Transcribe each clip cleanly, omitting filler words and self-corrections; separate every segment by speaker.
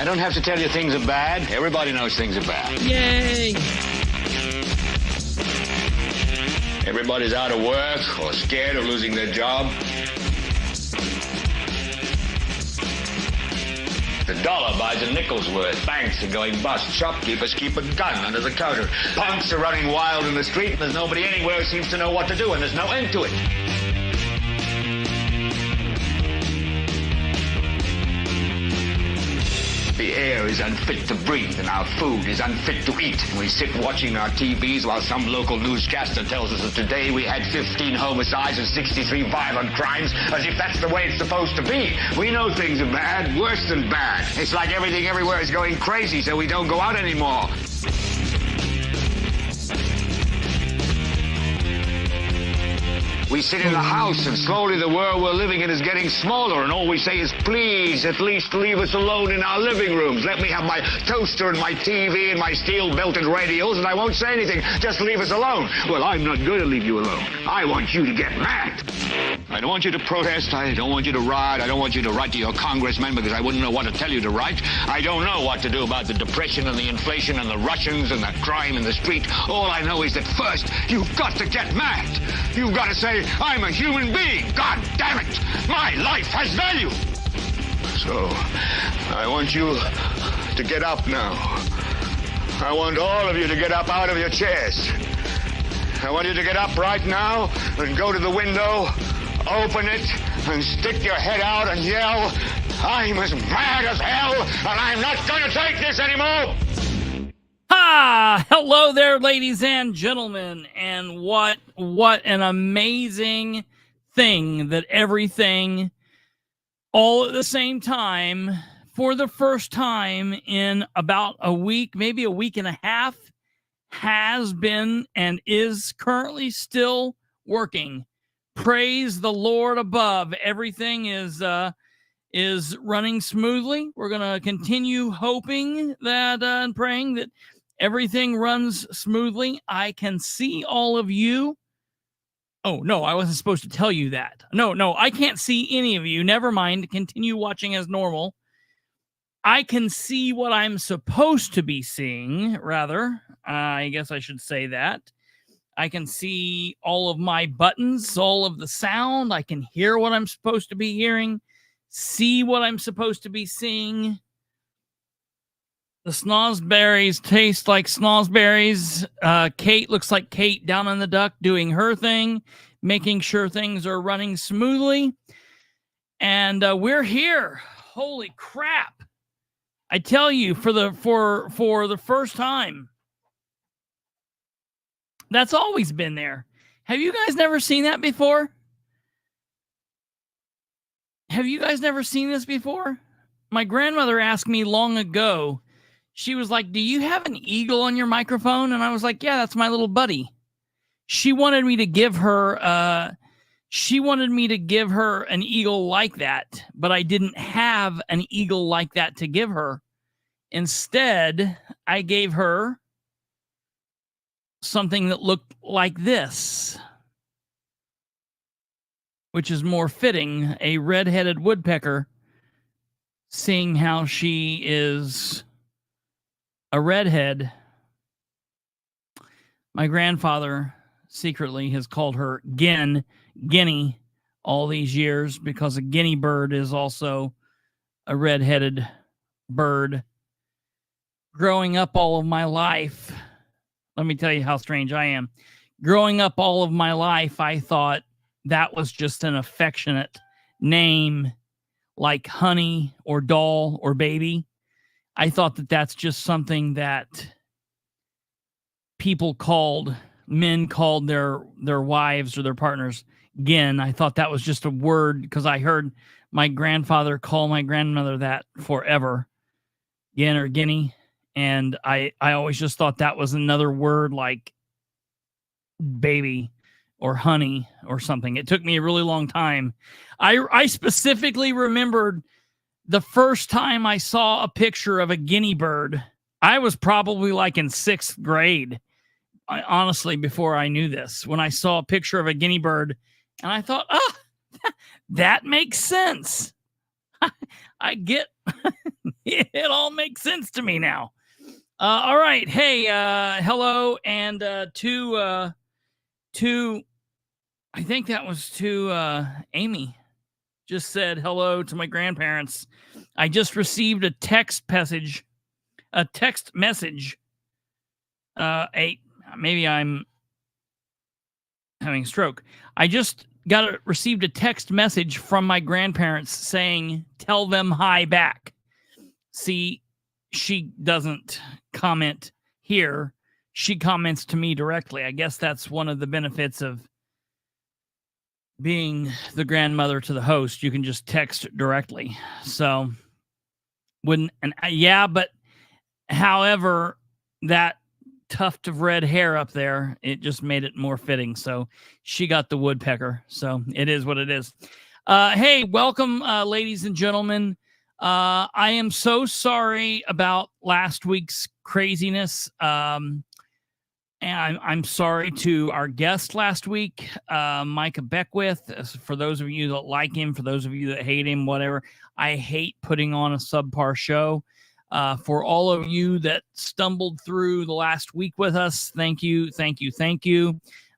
Speaker 1: I don't have to tell you things are bad. Everybody knows things are bad.
Speaker 2: Yay!
Speaker 1: Everybody's out of work or scared of losing their job. The dollar buys a nickel's worth. Banks are going bust. Shopkeepers keep a gun under the counter. Punks are running wild in the street, and there's nobody anywhere who seems to know what to do, and there's no end to it. The air is unfit to breathe, and our food is unfit to eat. And we sit watching our TVs while some local newscaster tells us that today we had 15 homicides and 63 violent crimes, as if that's the way it's supposed to be. We know things are bad, worse than bad. It's like everything everywhere is going crazy, so we don't go out anymore. We sit in the house, and slowly the world we're living in is getting smaller, and all we say is, please, at least leave us alone in our living rooms. Let me have my toaster and my TV and my steel-belted radios, and I won't say anything. Just leave us alone. Well, I'm not going to leave you alone. I want you to get mad. I don't want you to protest. I don't want you to riot. I don't want you to write to your congressman, because I wouldn't know what to tell you to write. I don't know what to do about the depression and the inflation and the Russians and the crime in the street. All I know is that first, you've got to get mad. You've got to say, I'm a human being. God damn it. My life has value. So, I want you to get up now. I want all of you to get up out of your chairs. I want you to get up right now and go to the window, open it, and stick your head out and yell, I'm as mad as hell, and I'm not going to take this anymore.
Speaker 2: Ah, hello there, ladies and gentlemen, and what an amazing thing that everything, all at the same time, for the first time in about a week, maybe a week and a half, has been and is currently still working. Praise the Lord above. Everything is running smoothly. We're going to continue hoping that and praying that everything runs smoothly. I can see all of you. Oh, no, I wasn't supposed to tell you that. No, I can't see any of you. Never mind. Continue watching as normal. I can see what I'm supposed to be seeing, rather. I guess I should say that. I can see all of my buttons, all of the sound. I can hear what I'm supposed to be hearing, see what I'm supposed to be seeing. The snozberries taste like snozberries. Kate looks like Kate down on the duck doing her thing, making sure things are running smoothly. And we're here. Holy crap. I tell you, for the first time. That's always been there. Have you guys never seen that before? Have you guys never seen this before? My grandmother asked me long ago. She was like, do you have an eagle on your microphone? And I was like, yeah, that's my little buddy. She wanted me to give her an eagle like that, but I didn't have an eagle like that to give her. Instead, I gave her something that looked like this, which is more fitting, a red-headed woodpecker, seeing how she is a redhead. My grandfather secretly has called her Guinea, all these years, because a guinea bird is also a red-headed bird. Growing up all of my life, let me tell you how strange I am. Growing up all of my life, I thought that was just an affectionate name like honey or doll or baby. I thought that that's just something that men called their wives or their partners Gin. I thought that was just a word because I heard my grandfather call my grandmother that forever. Gin or Guinea. And I always just thought that was another word like baby or honey or something. It took me a really long time. I specifically remembered the first time I saw a picture of a guinea bird. I was probably like in 6th grade, honestly, before I knew this, when I saw a picture of a guinea bird, and I thought, that makes sense. I get It all makes sense to me now. All right. Hey, hello. And to, I think that was to Amy, just said hello to my grandparents. I just received a text message. Maybe I'm having a stroke. I just received a text message from my grandparents saying, tell them hi back. See, she doesn't comment here. She comments to me directly. I guess that's one of the benefits of being the grandmother to the host. You can just text directly. So but however, that tuft of red hair up there, it just made it more fitting. So she got the woodpecker. So it is what it is. Hey, welcome, ladies and gentlemen. I am so sorry about last week's craziness. And I'm sorry to our guest last week, Micah Beckwith. For those of you that like him, for those of you that hate him, whatever. I hate putting on a subpar show. For all of you that stumbled through the last week with us, thank you.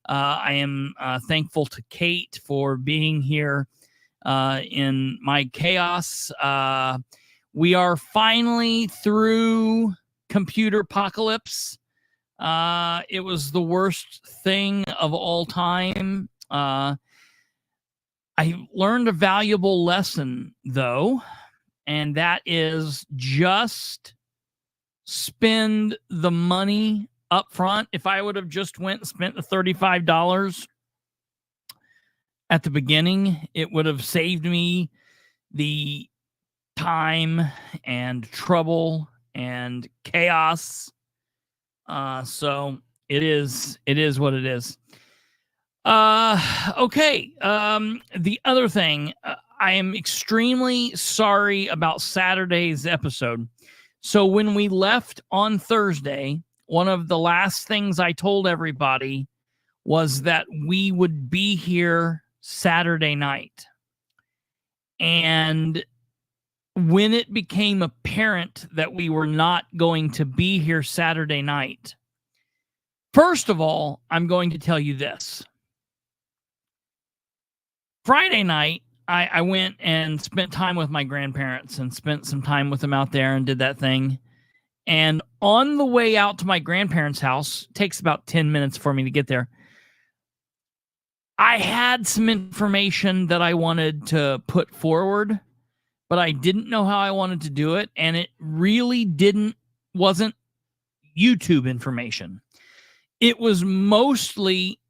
Speaker 2: I am thankful to Kate for being here in my chaos. We are finally through computer apocalypse. It was the worst thing of all time. I learned a valuable lesson, though. And that is just spend the money up front. If I would have just went and spent the $35 at the beginning, it would have saved me the time and trouble and chaos. So it is what it is. Okay. The other thing, I am extremely sorry about Saturday's episode. So when we left on Thursday, one of the last things I told everybody was that we would be here Saturday night. And when it became apparent that we were not going to be here Saturday night, first of all, I'm going to tell you this. Friday night, I went and spent time with my grandparents and spent some time with them out there and did that thing. And on the way out to my grandparents' house, it takes about 10 minutes for me to get there, I had some information that I wanted to put forward, but I didn't know how I wanted to do it. And it really wasn't YouTube information. It was mostly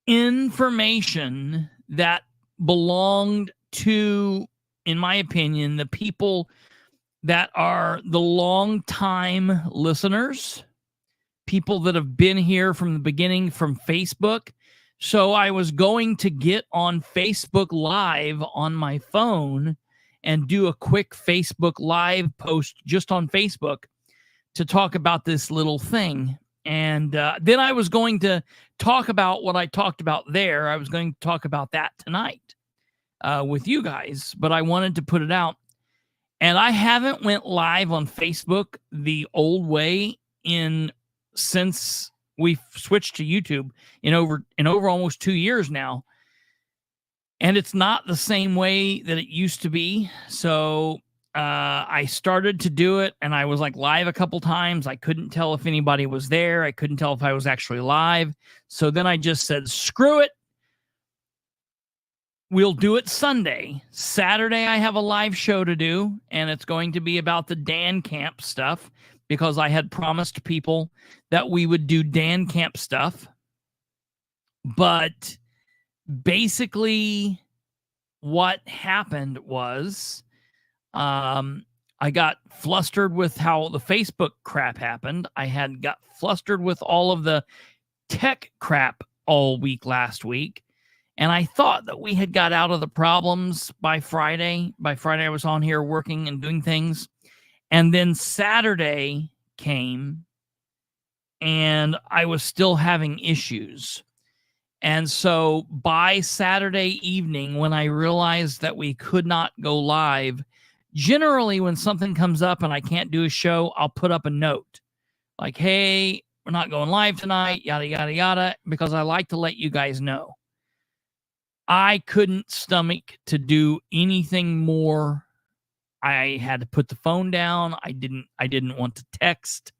Speaker 2: information that belonged to, in my opinion, the people that are the long-time listeners, people that have been here from the beginning from Facebook. So I was going to get on Facebook Live on my phone and do a quick Facebook Live post just on Facebook to talk about this little thing. And then I was going to talk about what I talked about there. I was going to talk about that tonight with you guys, but I wanted to put it out. And I haven't went live on Facebook the old way since we switched to YouTube in over almost 2 years now. And it's not the same way that it used to be. So I started to do it, and I was like live a couple times. I couldn't tell if anybody was there. I couldn't tell if I was actually live. So then I just said, screw it. We'll do it Sunday. Saturday, I have a live show to do, and it's going to be about the Dan Camp stuff, because I had promised people that we would do Dan Camp stuff. But basically what happened was I got flustered with how the Facebook crap happened. I had got flustered with all of the tech crap all week last week. And I thought that we had got out of the problems by Friday. By Friday, I was on here working and doing things. And then Saturday came, and I was still having issues. And so by Saturday evening, when I realized that we could not go live, Generally, when something comes up and I can't do a show, I'll put up a note like, hey, we're not going live tonight, yada, yada, yada, because I like to let you guys know. I couldn't stomach to do anything more. I had to put the phone down. I didn't want to text.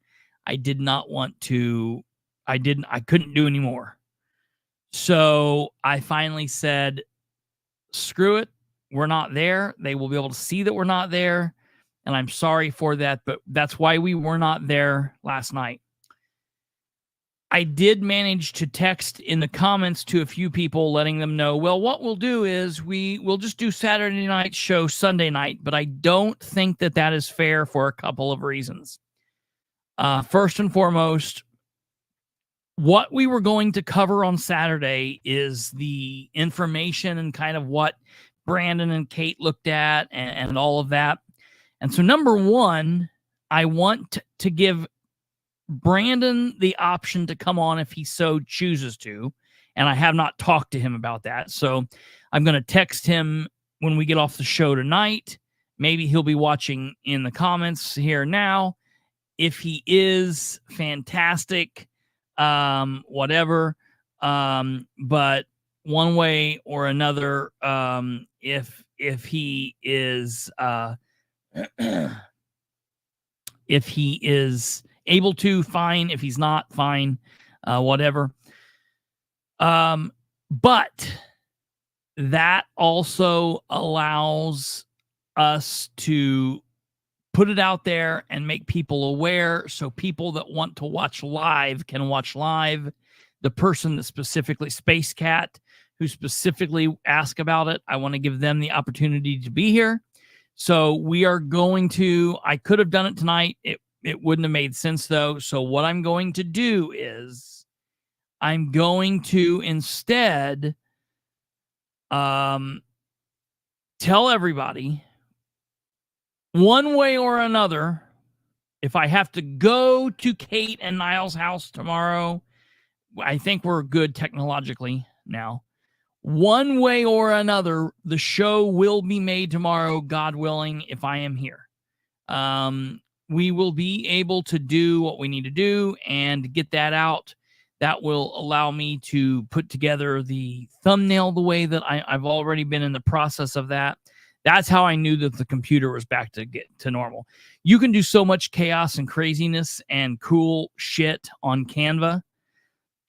Speaker 2: I did not want to. I couldn't do any more. So I finally said, screw it. We're not there. They will be able to see that we're not there. And I'm sorry for that, but that's why we were not there last night. I did manage to text in the comments to a few people letting them know, well, what we'll do is we'll just do Saturday night show Sunday night, but I don't think that that is fair for a couple of reasons. First and foremost, what we were going to cover on Saturday is the information and kind of what Brandon and Kate looked at and all of that. And so number one, I want to give Brandon the option to come on if he so chooses to, and I have not talked to him about that. So I'm going to text him when we get off the show tonight. Maybe he'll be watching in the comments here now. If he is, fantastic, whatever. But one way or another, if he is if he is able to, fine. If he's not, fine. Whatever. But that also allows us to put it out there and make people aware, so people that want to watch live can watch live. The person that specifically, Space Cat, who specifically asked about it, I want to give them the opportunity to be here. So we are going to, I could have done it tonight. It wouldn't have made sense though. So what I'm going to do is I'm going to instead tell everybody one way or another, if I have to go to Kate and Niall's house tomorrow, I think we're good technologically now. One way or another, the show will be made tomorrow, God willing, if I am here. We will be able to do what we need to do and get that out. That will allow me to put together the thumbnail the way that I've already been in the process of that. That's how I knew that the computer was back to get to normal. You can do so much chaos and craziness and cool shit on Canva.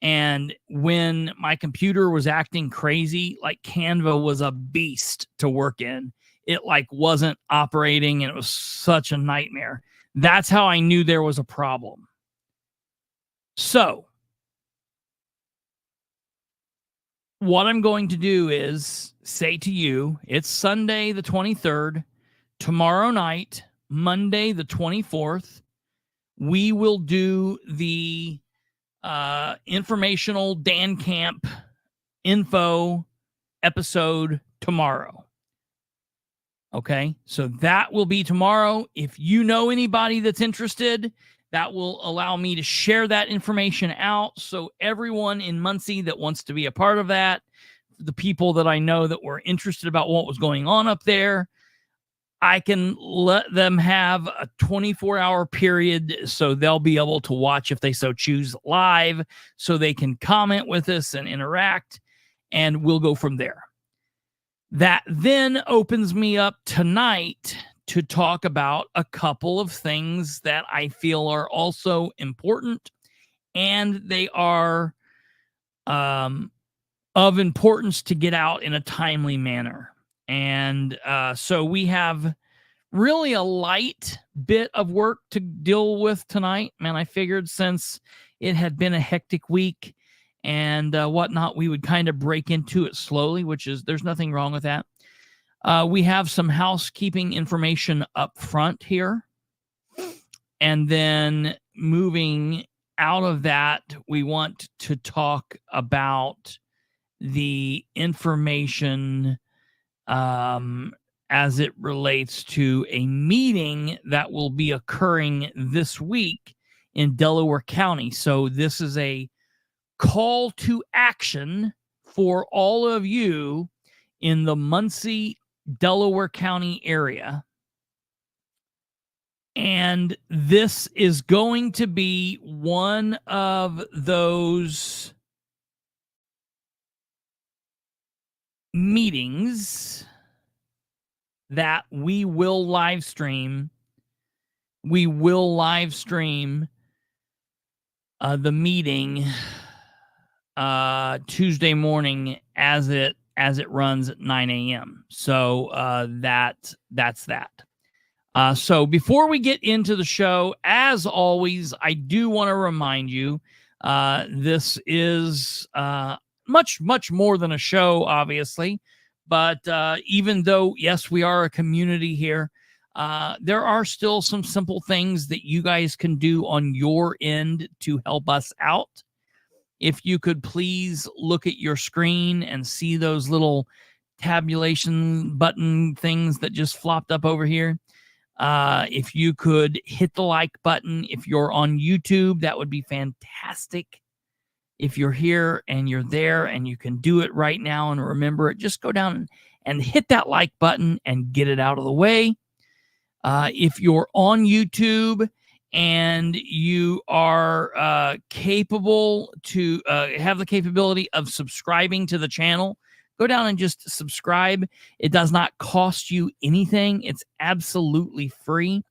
Speaker 2: And when my computer was acting crazy, like Canva was a beast to work in. It like wasn't operating and it was such a nightmare. That's how I knew there was a problem. So what I'm going to do is say to you, it's Sunday the 23rd, tomorrow night, Monday the 24th, we will do the informational Dan Camp info episode tomorrow. Okay, so that will be tomorrow. If you know anybody that's interested, that will allow me to share that information out. So everyone in Muncie that wants to be a part of that, the people that I know that were interested about what was going on up there, I can let them have a 24-hour period so they'll be able to watch if they so choose live, so they can comment with us and interact, and we'll go from there. That then opens me up tonight to talk about a couple of things that I feel are also important, and they are of importance to get out in a timely manner. And so we have really a light bit of work to deal with tonight. Man, I figured since it had been a hectic week and whatnot, we would kind of break into it slowly, which is, there's nothing wrong with that. We have some housekeeping information up front here. And then moving out of that, we want to talk about the information as it relates to a meeting that will be occurring this week in Delaware County. So this is a call to action for all of you in the Muncie, Delaware County area. And this is going to be one of those meetings that we will live stream. We will live stream the meeting Tuesday morning as it runs at 9 a.m. So that's that. So before we get into the show, as always, I do want to remind you, this is much more than a show, obviously. But even though, yes, we are a community here, there are still some simple things that you guys can do on your end to help us out. If you could please look at your screen and see those little tabulation button things that just flopped up over here. If you could hit the like button. If you're on YouTube, that would be fantastic. If you're here and you're there and you can do it right now and remember it, just go down and hit that like button and get it out of the way. If you're on YouTube and you are capable to have the capability of subscribing to the channel, go down and just subscribe. It does not cost you anything. It's absolutely free.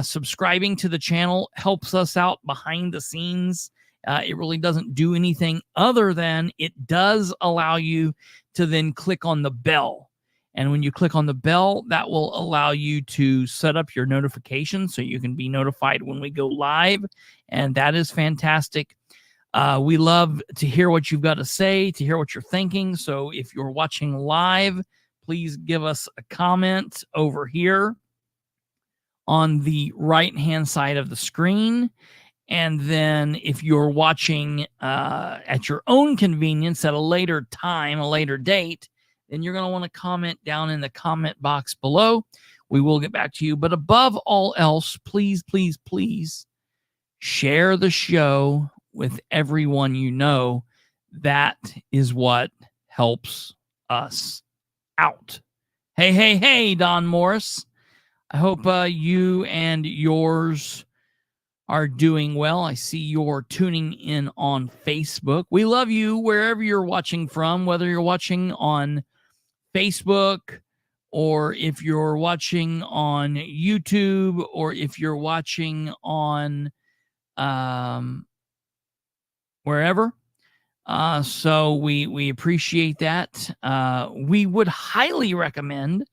Speaker 2: Subscribing to the channel helps us out behind the scenes. It really doesn't do anything other than it does allow you to then click on the bell. And when you click on the bell, that will allow you to set up your notifications so you can be notified when we go live. And that is fantastic. We love to hear what you've got to say, to hear what you're thinking. So if you're watching live, please give us a comment over here on the right-hand side of the screen. And then if you're watching at your own convenience at a later time, a later date, then you're going to want to comment down in the comment box below. We will get back to you. But above all else, please, please, please share the show with everyone you know. That is what helps us out. Hey, Don Morris. I hope you and yours are doing well. I see you're tuning in on Facebook. We love you wherever you're watching from, whether you're watching on Facebook or if you're watching on YouTube or if you're watching on wherever. So we appreciate that. We would highly recommend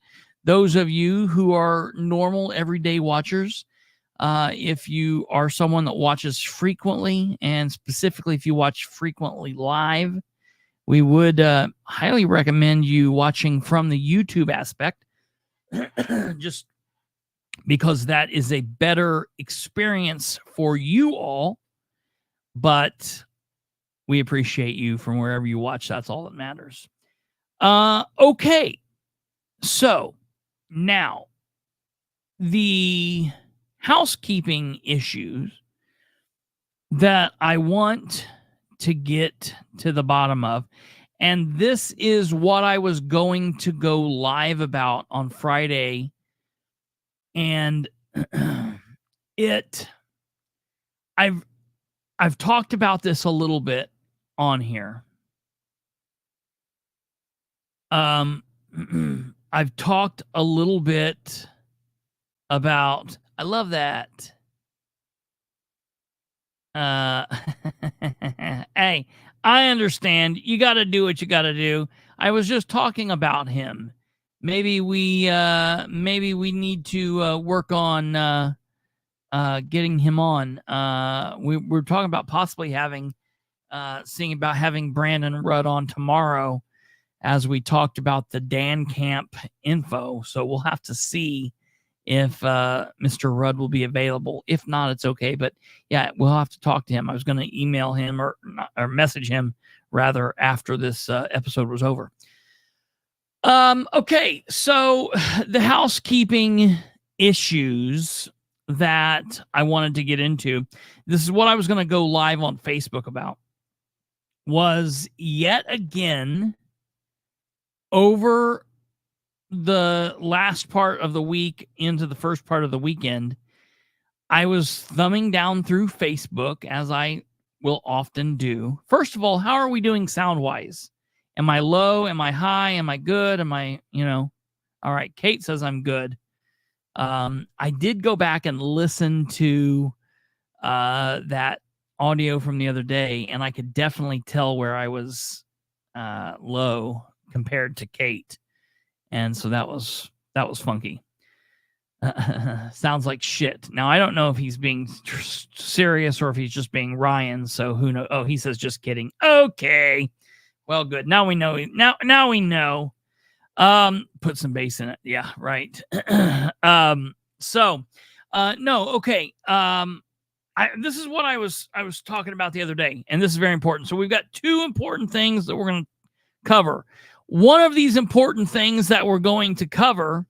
Speaker 2: those of you who are normal everyday watchers, if you are someone that watches frequently, and specifically if you watch frequently live, we would highly recommend you watching from the YouTube aspect, just because that is a better experience for you all. But we appreciate you from wherever you watch. That's all that matters. Okay. So now the housekeeping issues that I want to get to the bottom of, and this is what I was going to go live about on Friday, and I've talked about this a little bit on here. I've talked a little bit about, I love that. Hey, I understand. You got to do what you got to do. I was just talking about him. Maybe we need to work on getting him on. We're talking about possibly seeing about having Brandon Rudd on tomorrow, as we talked about the Dan Camp info. So we'll have to see if Mr. Rudd will be available. If not, it's okay. But yeah, we'll have to talk to him. I was going to email him or message him rather after this episode was over. Okay, so the housekeeping issues that I wanted to get into, this is what I was going to go live on Facebook about, was yet again over the last part of the week into the first part of the weekend, I was thumbing down through Facebook, as I will often do. First of all, how are we doing sound-wise? Am I low? Am I high? Am I good? Am I, all right, Kate says I'm good. I did go back and listen to that audio from the other day, and I could definitely tell where I was low compared to Kate. And so that was funky. Sounds like shit. Now, I don't know if he's being serious or if he's just being Ryan. So who knows? Oh, he says, just kidding. Okay. Well, good. Now we know. Now we know. Put some bass in it. Yeah, right. No, okay. This is what I was talking about the other day, and this is very important. So we've got two important things that we're going to cover. One of these important things that we're going to cover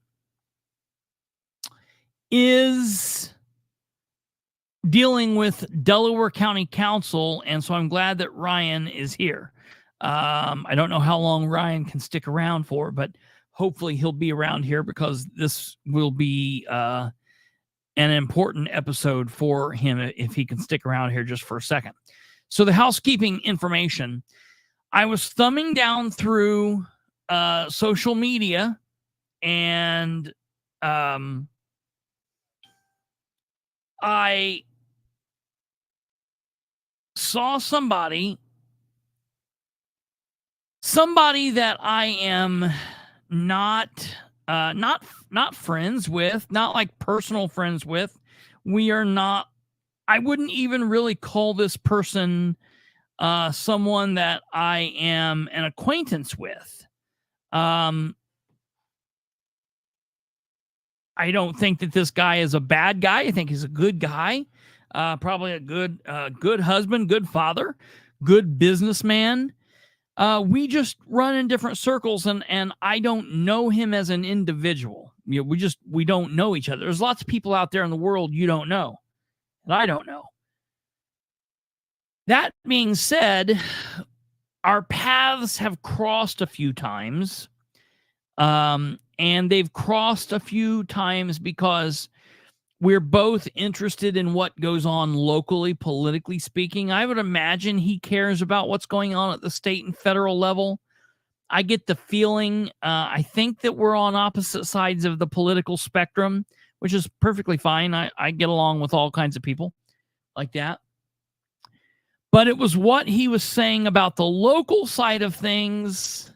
Speaker 2: is dealing with Delaware County Council, and so I'm glad that Ryan is here. I don't know how long Ryan can stick around for, but hopefully he'll be around here because this will be an important episode for him if he can stick around here just for a second. So the housekeeping information, I was thumbing down through social media, and I saw somebody that I am not friends with, not like personal friends with. We are not, I wouldn't even really call this person someone that I am an acquaintance with. I don't think that this guy is a bad guy. I think he's a good guy, probably a good husband, good father, good businessman. We just run in different circles, and I don't know him as an individual. We don't know each other. There's lots of people out there in the world you don't know, and I don't know. That being said, our paths have crossed a few times, and they've crossed a few times because we're both interested in what goes on locally, politically speaking. I would imagine he cares about what's going on at the state and federal level. I get the feeling, I think that we're on opposite sides of the political spectrum, which is perfectly fine. I get along with all kinds of people like that. But it was what he was saying about the local side of things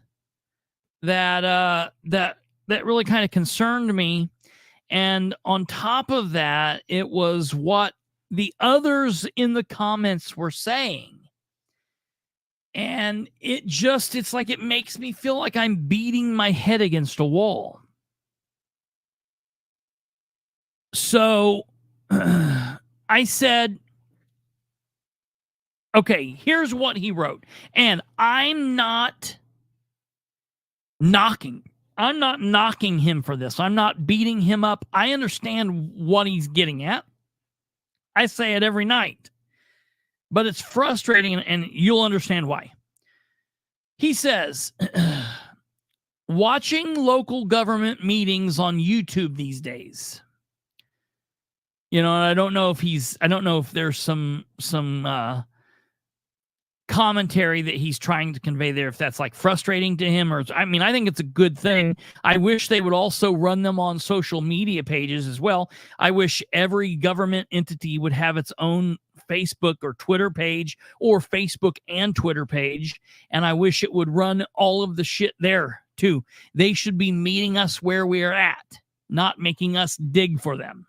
Speaker 2: that really kind of concerned me. And on top of that, it was what the others in the comments were saying. And it's like it makes me feel like I'm beating my head against a wall. So I said, okay, here's what he wrote. And I'm not knocking him for this. I'm not beating him up. I understand what he's getting at. I say it every night. But it's frustrating, and you'll understand why. He says, watching local government meetings on YouTube these days. And I don't know if there's some commentary that he's trying to convey there, if that's like frustrating to him, or I think it's a good thing. I wish they would also run them on social media pages as well. I wish every government entity would have its own Facebook or Twitter page, or Facebook and Twitter page, and I wish it would run all of the shit there too. They should be meeting us where we are at, not making us dig for them.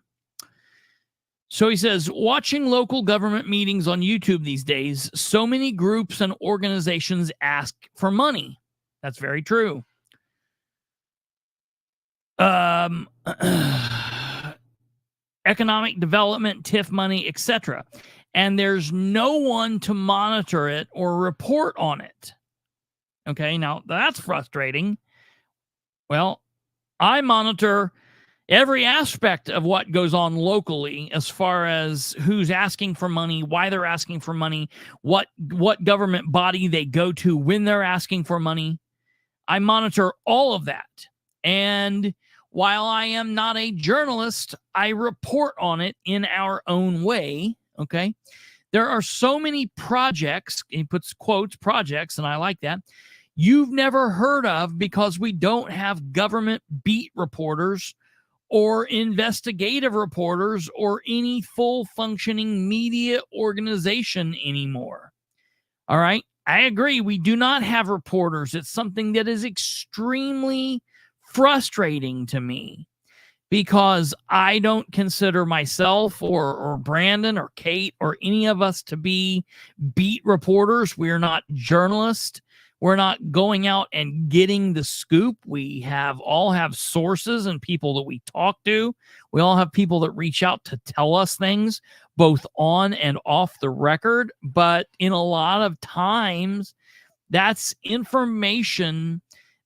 Speaker 2: So he says, watching local government meetings on YouTube these days, so many groups and organizations ask for money. That's very true. Economic development, TIF money, etc. And there's no one to monitor it or report on it. Okay, now that's frustrating. Well, I monitor every aspect of what goes on locally, as far as who's asking for money, why they're asking for money, what government body they go to when they're asking for money. I monitor all of that. And while I am not a journalist, I report on it in our own way. Okay. There are so many projects, he puts quotes, projects, and I like that, you've never heard of because we don't have government beat reporters or investigative reporters or any full functioning media organization anymore. All right. I agree. We do not have reporters. It's something that is extremely frustrating to me because I don't consider myself or Brandon or Kate or any of us to be beat reporters. We're not journalists. We're not going out and getting the scoop. We all have sources and people that we talk to. We all have people that reach out to tell us things, both on and off the record. But in a lot of times, that's information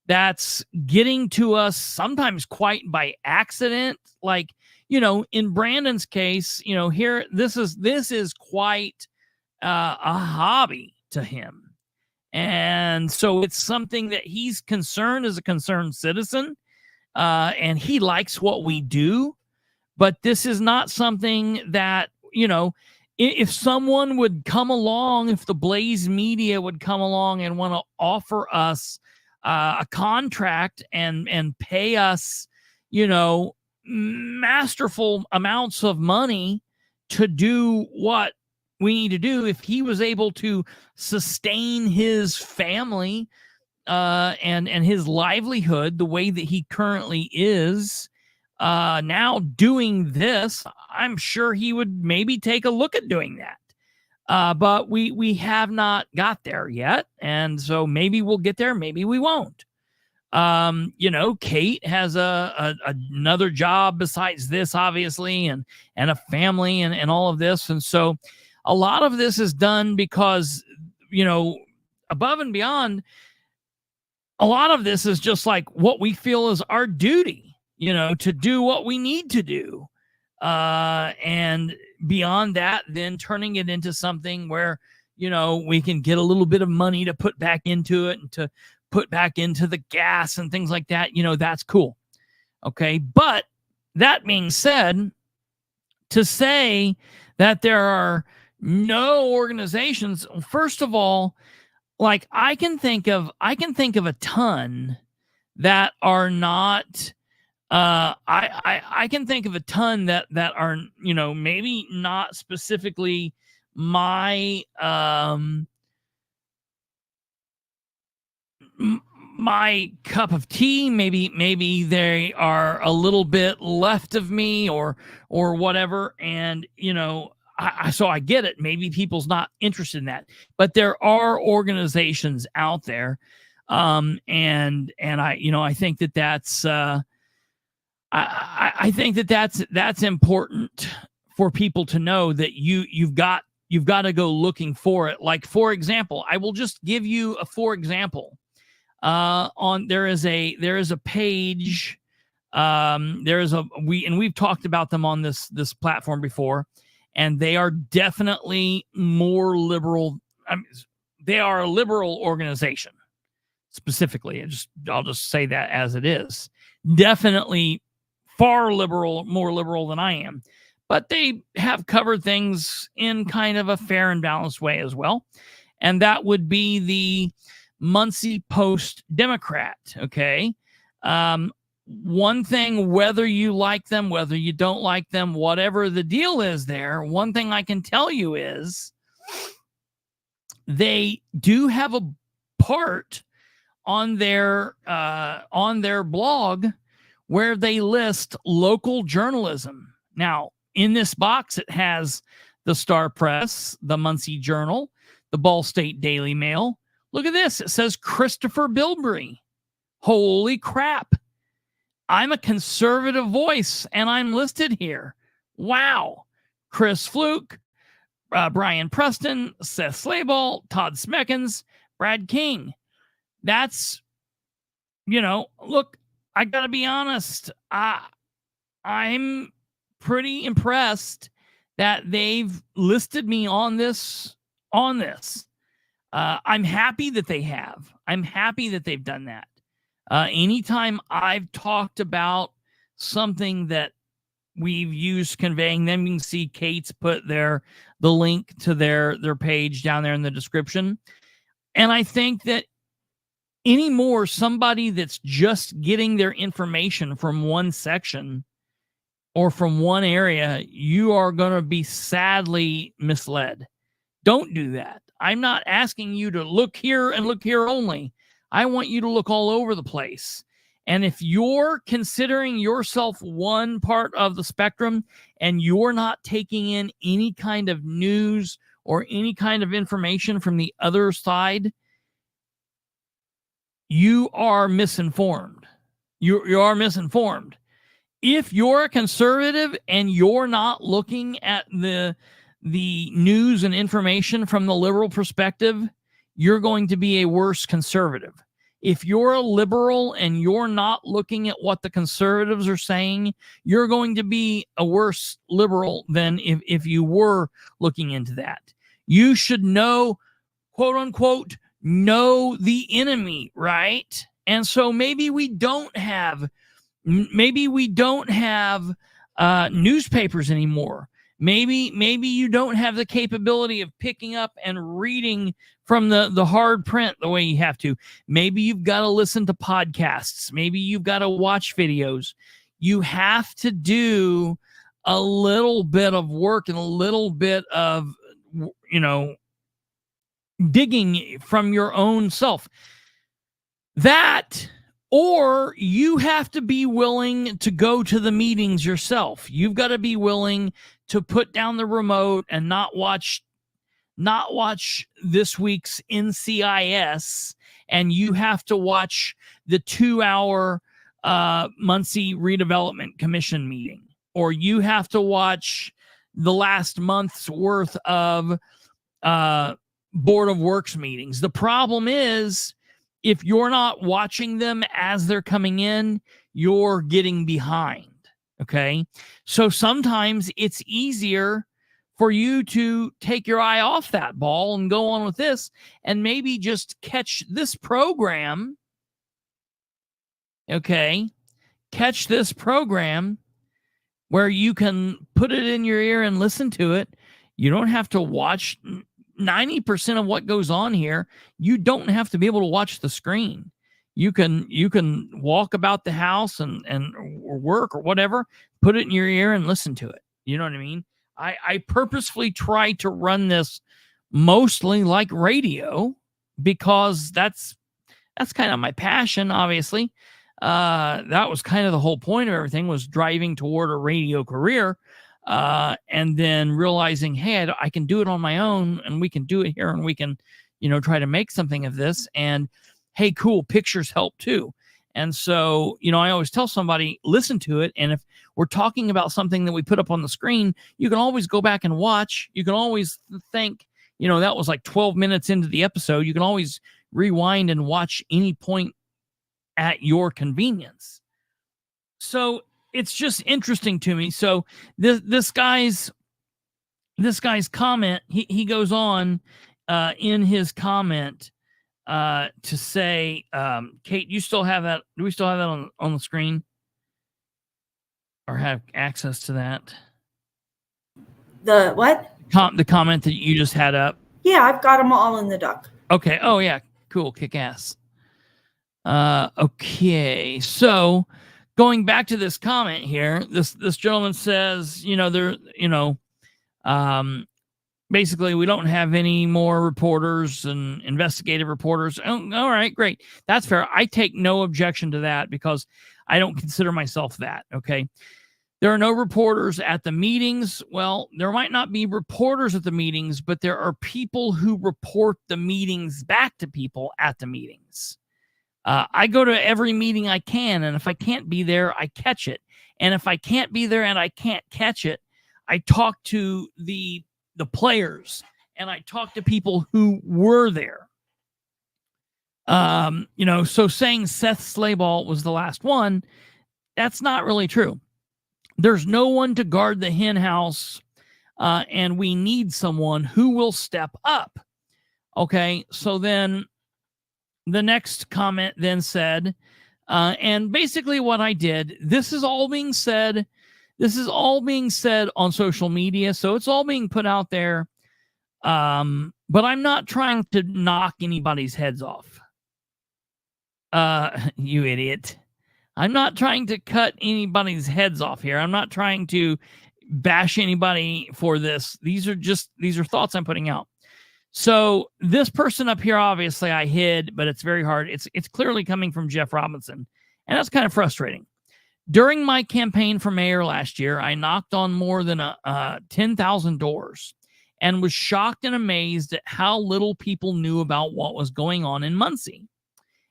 Speaker 2: that's getting to us sometimes quite by accident. Like, in Brandon's case, here, this is quite a hobby to him. And so it's something that he's concerned as a concerned citizen, and he likes what we do. But this is not something that, if someone would come along, if the Blaze Media would come along and want to offer us a contract and pay us, masterful amounts of money to do what we need to do, if he was able to sustain his family and his livelihood the way that he currently is now doing this, I'm sure he would maybe take a look at doing that. But we have not got there yet. And so maybe we'll get there. Maybe we won't. Kate has another job besides this, obviously, and a family and all of this. And so a lot of this is done because, above and beyond, a lot of this is just like what we feel is our duty, to do what we need to do. And beyond that, then turning it into something where, we can get a little bit of money to put back into it and to put back into the gas and things like that. That's cool. Okay. But that being said, to say that there are no organizations, first of all, like I can think of a ton that are not, I can think of a ton that are, maybe not specifically my my cup of tea. Maybe they are a little bit left of me or whatever. And, so I get it. Maybe people's not interested in that, but there are organizations out there. And I think that that's, I think that that's important for people to know that you've got to go looking for it. Like, for example, I will just give you a for example. There is a page. We've talked about them on this platform before, and they are definitely more liberal. They are a liberal organization specifically. I'll just say that as it is. Definitely far more liberal than I am, but they have covered things in kind of a fair and balanced way as well. And that would be the Muncie Post Democrat. Okay. One thing, whether you like them, whether you don't like them, whatever the deal is there, one thing I can tell you is they do have a part on their blog where they list local journalism. Now, in this box, it has the Star Press, the Muncie Journal, the Ball State Daily Mail. Look at this. It says Christopher Bilbrey. Holy crap. I'm a conservative voice, and I'm listed here. Wow. Chris Fluke, Brian Preston, Seth Slayball, Todd Smeckens, Brad King. That's, look, I got to be honest. I'm pretty impressed that they've listed me on this. I'm happy that they have. I'm happy that they've done that. Anytime I've talked about something that we've used conveying them. You can see Kate's put the link to their page down there in the description. And I think that anymore, somebody that's just getting their information from one section or from one area, you are going to be sadly misled. Don't do that. I'm not asking you to look here and look here only. I want you to look all over the place. And if you're considering yourself one part of the spectrum and you're not taking in any kind of news or any kind of information from the other side, you are misinformed. You are misinformed. If you're a conservative and you're not looking at the news and information from the liberal perspective, you're going to be a worse conservative. If you're a liberal and you're not looking at what the conservatives are saying, you're going to be a worse liberal than if you were looking into that. You should know, quote unquote, know the enemy, right? And so maybe we don't have newspapers anymore. Maybe you don't have the capability of picking up and reading from the hard print the way you have to. Maybe you've got to listen to podcasts. Maybe you've got to watch videos. You have to do a little bit of work and a little bit of, digging from your own self. That, or you have to be willing to go to the meetings yourself. You've got to be willing to put down the remote and not watch this week's NCIS, and you have to watch the 2-hour Muncie Redevelopment Commission meeting, or you have to watch the last month's worth of Board of Works meetings. The problem is, if you're not watching them as they're coming in, you're getting behind. Okay. So sometimes it's easier for you to take your eye off that ball and go on with this and maybe just catch this program. Okay. Catch this program where you can put it in your ear and listen to it. You don't have to watch 90% of what goes on here. You don't have to be able to watch the screen. You can walk about the house and or work or whatever, put it in your ear and listen to it. You know what I mean? I purposefully try to run this mostly like radio because that's kind of my passion, obviously. That was kind of the whole point of everything, was driving toward a radio career. And then realizing, hey, I can do it on my own, and we can do it here, and we can, try to make something of this. And hey, cool, pictures help too. And so, I always tell somebody, listen to it. And if we're talking about something that we put up on the screen, you can always go back and watch. You can always think, that was like 12 minutes into the episode. You can always rewind and watch any point at your convenience. So it's just interesting to me. So this guy's comment, he goes on in his comment to say, Kate, you still have that? Do we still have that on the screen, or have access to that?
Speaker 3: The what?
Speaker 2: The comment that you just had up.
Speaker 3: Yeah, I've got them all in the doc. Okay.
Speaker 2: Oh yeah, cool, kick ass. Okay, so going back to this comment here, this gentleman says, basically, we don't have any more reporters and investigative reporters. Oh, all right, great. That's fair. I take no objection to that because I don't consider myself that. Okay. There are no reporters at the meetings. Well, there might not be reporters at the meetings, but there are people who report the meetings back to people at the meetings. I go to every meeting I can, and if I can't be there, I catch it. And if I can't be there and I can't catch it, I talk to the players, and I talk to people who were there. So saying Seth Slayball was the last one, that's not really true. There's no one to guard the hen house, and we need someone who will step up. Okay, so then the next comment then said, And basically what I did, this is all being said on social media, so it's all being put out there. But I'm not trying to knock anybody's heads off. You idiot. I'm not trying to cut anybody's heads off here. I'm not trying to bash anybody for this. These are thoughts I'm putting out. So this person up here, obviously I hid, but it's very hard. It's clearly coming from Jeff Robinson, and that's kind of frustrating. During my campaign for mayor last year, I knocked on more than 10,000 doors and was shocked and amazed at how little people knew about what was going on in Muncie.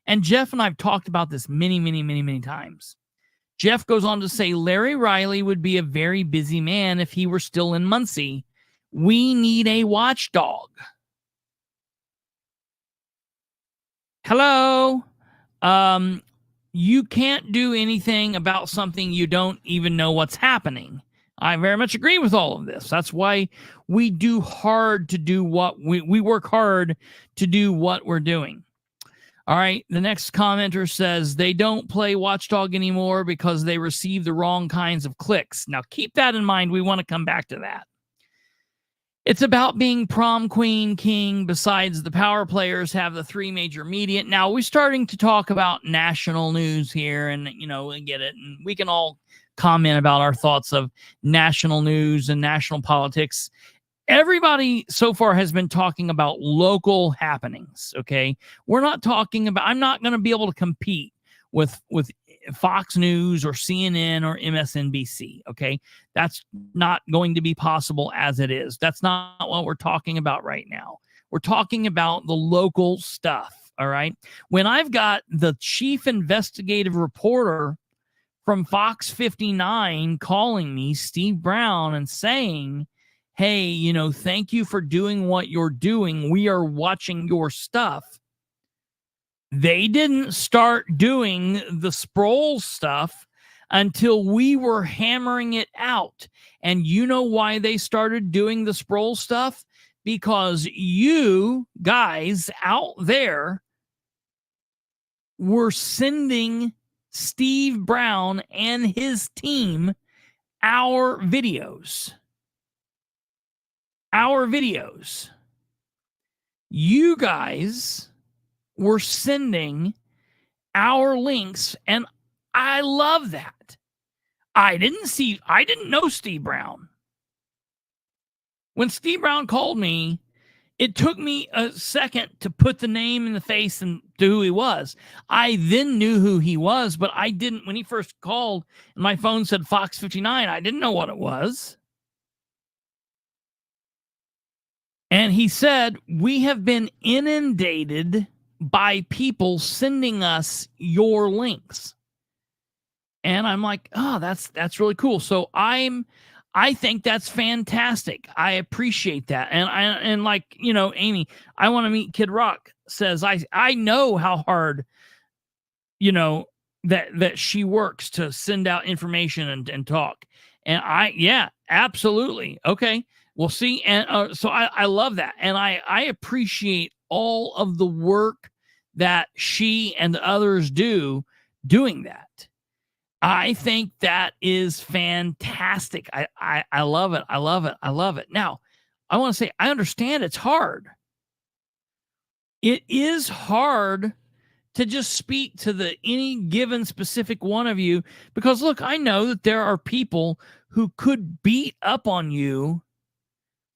Speaker 2: And Jeff and I have talked about this many times. Jeff goes on to say, Larry Riley would be a very busy man if he were still in Muncie. We need a watchdog. Hello. You can't do anything about something you don't even know what's happening. I very much agree with all of this. That's why we do hard to do what we work hard to do what we're doing. All right. The next commenter says they don't play Watchdog anymore because they receive the wrong kinds of clicks. Now keep that in mind. We want to come back to that. It's about being prom queen, king. Besides, the power players have the three major media. Now we're starting to talk about national news here, and we get it, and we can all comment about our thoughts of national news and national politics. Everybody so far has been talking about local happenings. Okay, we're not talking about. I'm not going to be able to compete with Fox News or CNN or MSNBC. Okay, that's not going to be possible as it is. That's not what we're talking about right now. We're talking about the local stuff. All right. When I've got the chief investigative reporter from Fox 59 calling me, Steve Brown, and saying, hey, thank you for doing what you're doing. We are watching your stuff. They didn't start doing the Sproul stuff until we were hammering it out. And you know why they started doing the Sproul stuff? Because you guys out there were sending Steve Brown and his team our videos. You guys were sending our links, and I love that. I didn't know Steve Brown. When Steve Brown called me, it took me a second to put the name in the face and to who he was. I then knew who he was, but I didn't, when he first called and my phone said Fox 59, I didn't know what it was. And he said, we have been inundated by people sending us your links. And I'm like, oh, that's really cool. So I think that's fantastic. I appreciate that. And like, Amy, I want to meet Kid Rock says, I know how hard, that she works to send out information and talk. And yeah, absolutely. Okay. We'll see. And so I love that. And I appreciate all of the work that she and the others doing that. I think that is fantastic. I love it. I love it. I love it. Now, I want to say, I understand it's hard. It is hard to just speak to any given specific one of you, because look, I know that there are people who could beat up on you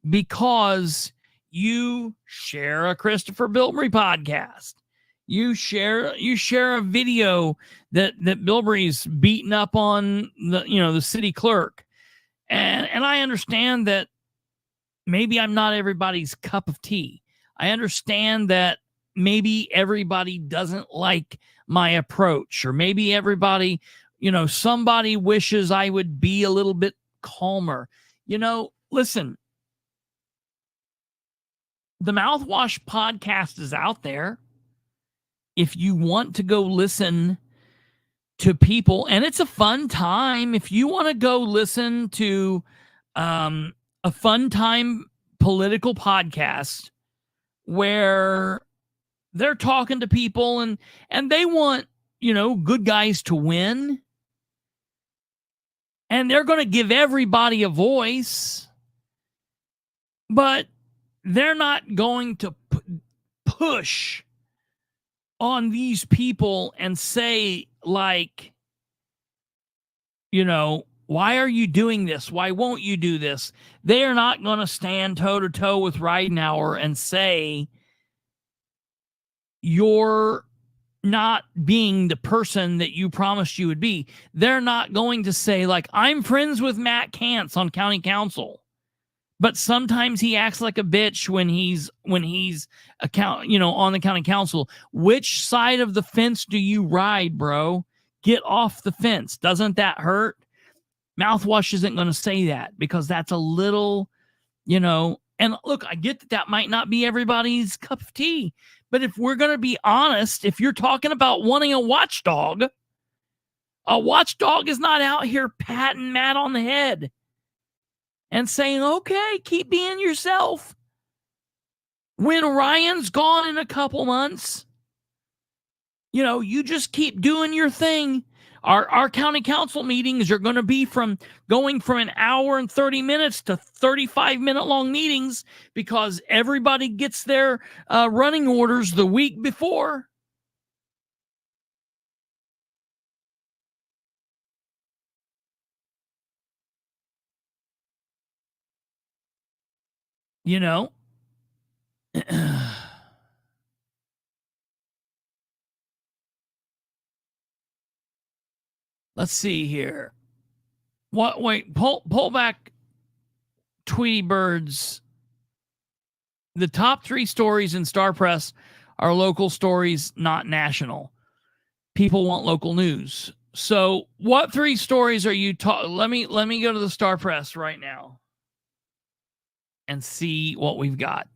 Speaker 2: because you share a Kristopher Bilbrey podcast. You share a video that Bilbrey's beating up on the city clerk. And I understand that maybe I'm not everybody's cup of tea. I understand that maybe everybody doesn't like my approach, or maybe everybody, somebody wishes I would be a little bit calmer. Listen, the Mouthwash podcast is out there. If you want to go listen to people, and it's a fun time, if you want to go listen to a fun time political podcast where they're talking to people and they want good guys to win. And they're going to give everybody a voice. But they're not going to push on these people and say, like, why are you doing this? Why won't you do this? They are not going to stand toe-to-toe with Ridenour and say, you're not being the person that you promised you would be. They're not going to say, like, I'm friends with Matt Kantz on county council, but sometimes he acts like a bitch when he's on the county council. Which side of the fence do you ride, bro? Get off the fence. Doesn't that hurt? Mouthwash isn't going to say that because that's a little, and look, I get that might not be everybody's cup of tea, but if we're going to be honest, if you're talking about wanting a watchdog is not out here patting Matt on the head and saying, okay, keep being yourself. When Ryan's gone in a couple months, you just keep doing your thing. Our county council meetings are going to be going from an hour and 30 minutes to 35-minute long meetings because everybody gets their running orders the week before. Let's see here. Wait, pull back Tweety Bird's. The top 3 stories in Star Press are local stories, not national. People want local news. So what 3 stories are you let me go to the Star Press right now and see what we've got.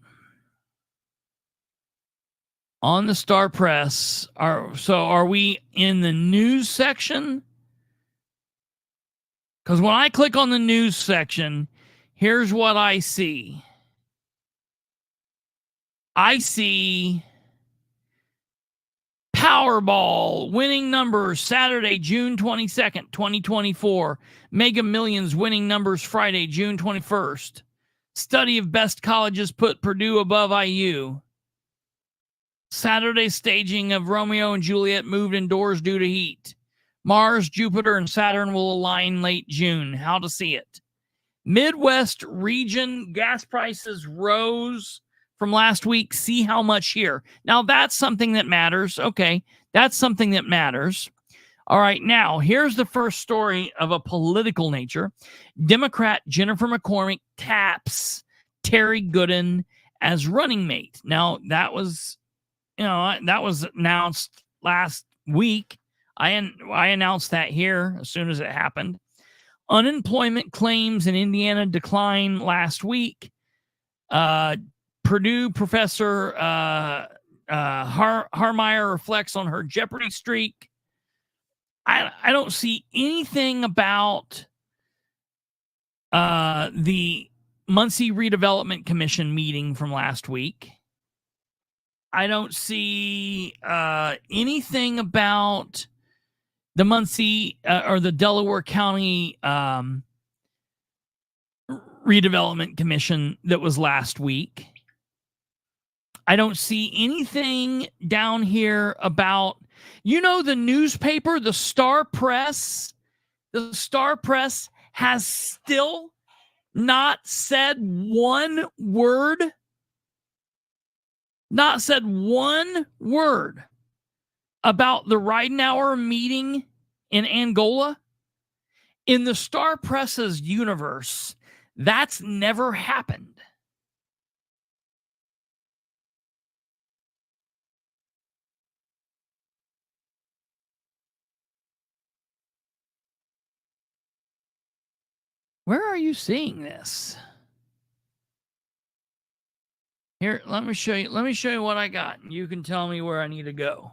Speaker 2: On the Star Press, are we in the news section? Because when I click on the news section, here's what I see. I see Powerball winning numbers Saturday, June 22nd, 2024. Mega Millions winning numbers Friday, June 21st. Study of best colleges put Purdue above IU. Saturday staging of Romeo and Juliet moved indoors due to heat. Mars, Jupiter, and Saturn will align late June. How to see it. Midwest region gas prices rose from last week. See how much here. Now, that's something that matters. Okay, that's something that matters. All right, now, here's the first story of a political nature. Democrat Jennifer McCormick taps Terry Gooden as running mate. Now, that was announced last week. I announced that here as soon as it happened. Unemployment claims in Indiana declined last week. Purdue professor Harmeyer reflects on her Jeopardy streak. I don't see anything about the Muncie Redevelopment Commission meeting from last week. I don't see anything about the Muncie or the Delaware County Redevelopment Commission that was last week. I don't see anything down here about, the newspaper, the Star Press. The Star Press has still not said one word. Not said one word about the Ridenour meeting in Angola. In the Star Press's universe, that's never happened. Where are you seeing this? Here, let me show you what I got. You can tell me where I need to go.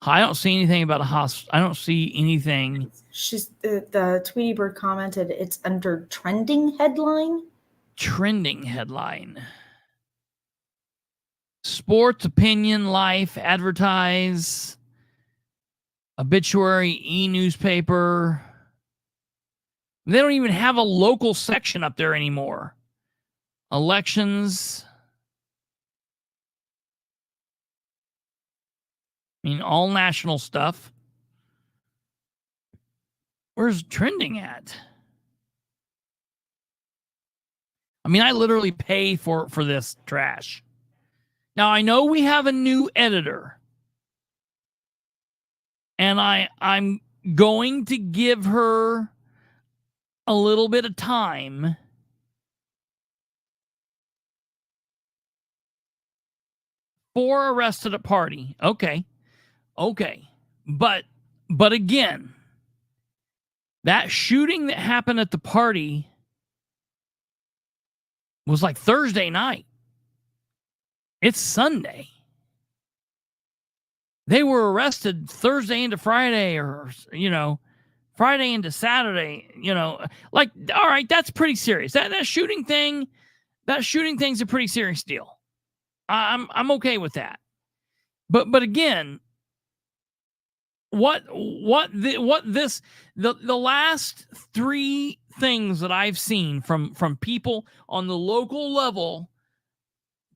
Speaker 2: I don't see anything about a hospital. I don't see anything.
Speaker 3: The Tweety Bird commented it's under trending headline.
Speaker 2: Trending headline. Sports, opinion, life, advertise. obituary, e-newspaper. They don't even have a local section up there anymore. Elections. I mean, all national stuff. Where's trending at? I mean, I literally pay for this trash. Now, I know we have a new editor. And I'm going to give her a little bit of time for arrested at party. Okay. But again, that shooting that happened at the party was like Thursday night. It's Sunday. They were arrested Thursday into Friday, or, Friday into Saturday, like, all right, that's pretty serious. That shooting thing's a pretty serious deal. I'm okay with that. But again, the last three things that I've seen from people on the local level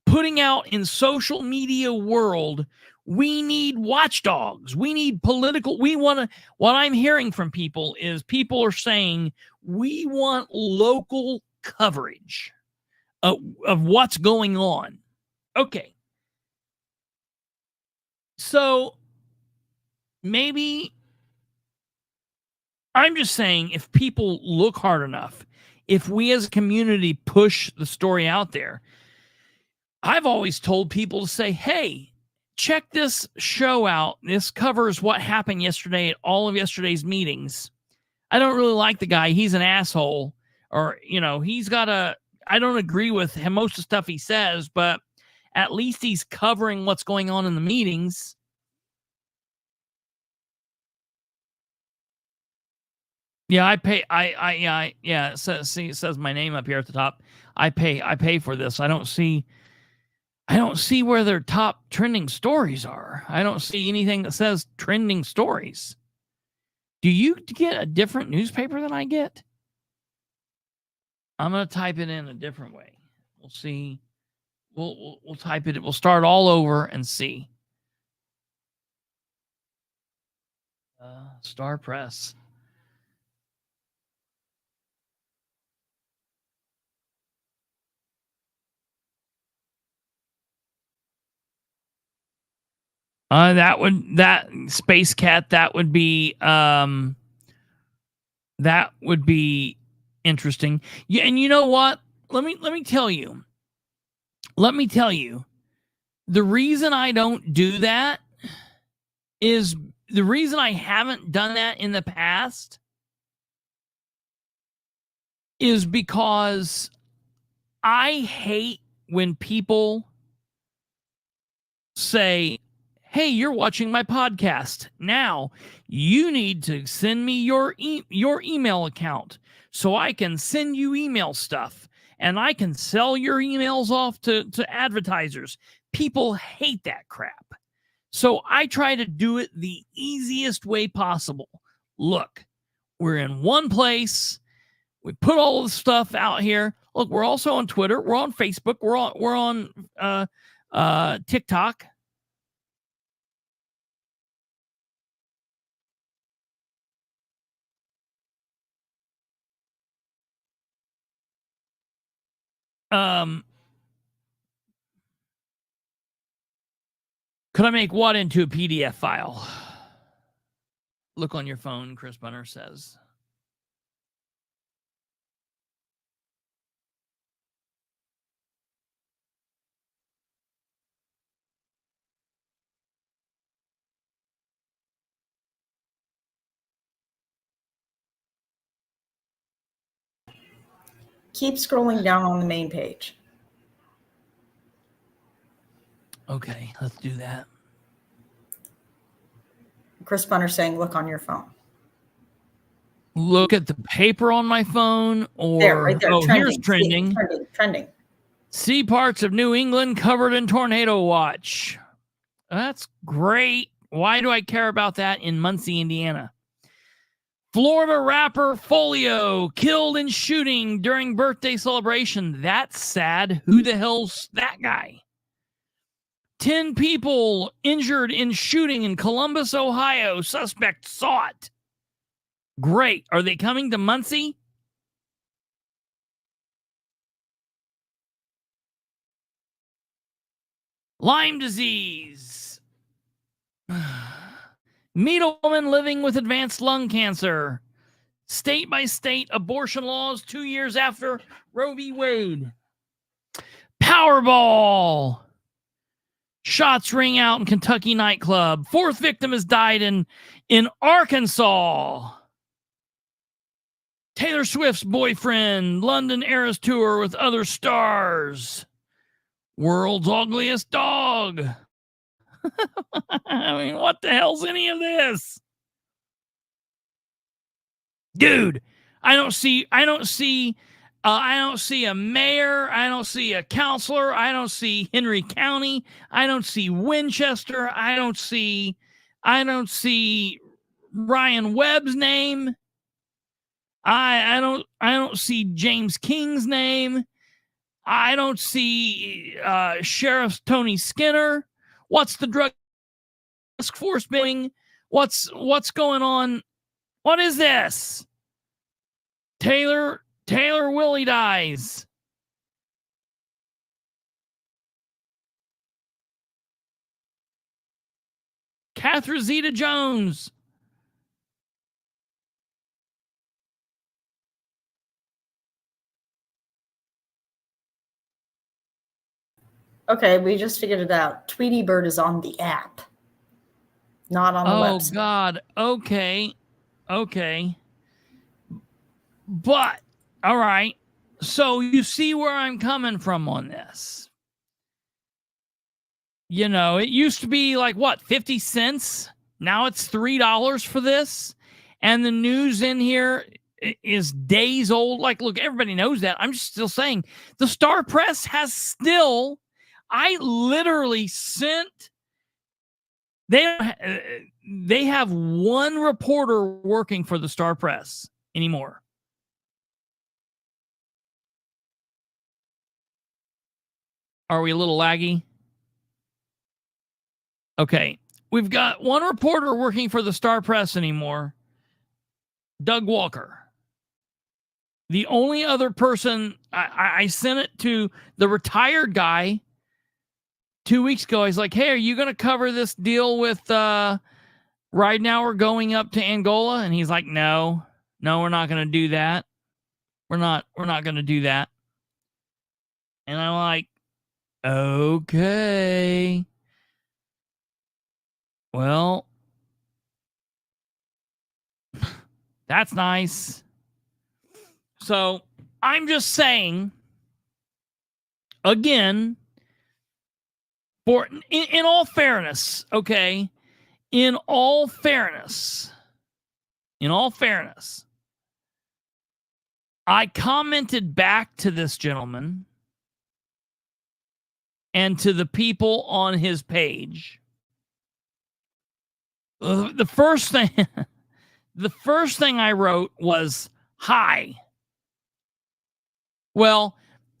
Speaker 2: putting out in social media world, we need watchdogs. We need political. What I'm hearing from people is people are saying we want local coverage of what's going on. Okay. So maybe I'm just saying, if people look hard enough, if we as a community push the story out there, I've always told people to say, hey, check this show out. This covers what happened yesterday at all of yesterday's meetings. I don't really like the guy. He's an asshole. Or, I don't agree with him, most of the stuff he says, but at least he's covering what's going on in the meetings. Yeah, I pay. It says my name up here at the top. I pay for this. I don't see where their top trending stories are. I don't see anything that says trending stories. Do you get a different newspaper than I get? I'm going to type it in a different way. We'll see. We'll type it. We'll start all over and see. Star Press. That Space Cat, that would be interesting. Yeah, and you know what? Let me tell you. The reason I don't do that is the reason I haven't done that in the past is because I hate when people say, hey, you're watching my podcast. Now you need to send me your email account so I can send you email stuff and I can sell your emails off to advertisers. People hate that crap. So I try to do it the easiest way possible. Look, we're in one place. We put all the stuff out here. Look, we're also on Twitter. We're on Facebook. We're on TikTok. Could I make what into a PDF file? Look on your phone, Chris Bunner says.
Speaker 3: Keep scrolling down on the main page.
Speaker 2: Okay, let's do that.
Speaker 3: Chris Bunner saying, look on your phone.
Speaker 2: Look at the paper on my phone, or
Speaker 3: there, right there, trending.
Speaker 2: Here's trending.
Speaker 3: Trending.
Speaker 2: See parts of New England covered in tornado watch. That's great. Why do I care about that in Muncie, Indiana? Florida rapper Folio killed in shooting during birthday celebration. That's sad. Who the hell's that guy? 10 people injured in shooting in Columbus, Ohio. Suspect sought. Great. Are they coming to Muncie? Lyme disease. Meet a woman living with advanced lung cancer. State by state abortion laws 2 years after Roe v. Wade. Powerball. Shots ring out in Kentucky nightclub. Fourth victim has died in Arkansas. Taylor Swift's boyfriend. London Eras Tour with other stars. World's ugliest dog. I mean, what the hell's any of this? Dude, I don't see a mayor. I don't see a counselor. I don't see Henry County. I don't see Winchester. I don't see Ryan Webb's name. I don't see James King's name. I don't see Sheriff Tony Skinner. What's the drug task force doing? What's going on? What is this? Taylor Willie dies. Catherine Zeta-Jones.
Speaker 3: Okay, we just figured it out. Tweety Bird is on the app, not on the website.
Speaker 2: Oh, God. Okay. But, all right. So you see where I'm coming from on this. You know, it used to be like, what, 50 cents? Now it's $3 for this. And the news in here is days old. Like, look, everybody knows that. I'm just still saying the Star Press has still... I literally sent... They have one reporter working for the Star Press anymore. Are we a little laggy? Okay. We've got one reporter working for the Star Press anymore. Doug Walker. The only other person... I sent it to the retired guy 2 weeks ago. He's like, hey, are you going to cover this deal with right now we're going up to Angola? And he's like, no, we're not going to do that. We're not going to do that. And I'm like, okay. Well, that's nice. So I'm just saying, again, in all fairness, okay, in all fairness, I commented back to this gentleman and to the people on his page. The first thing I wrote was, hi. Well,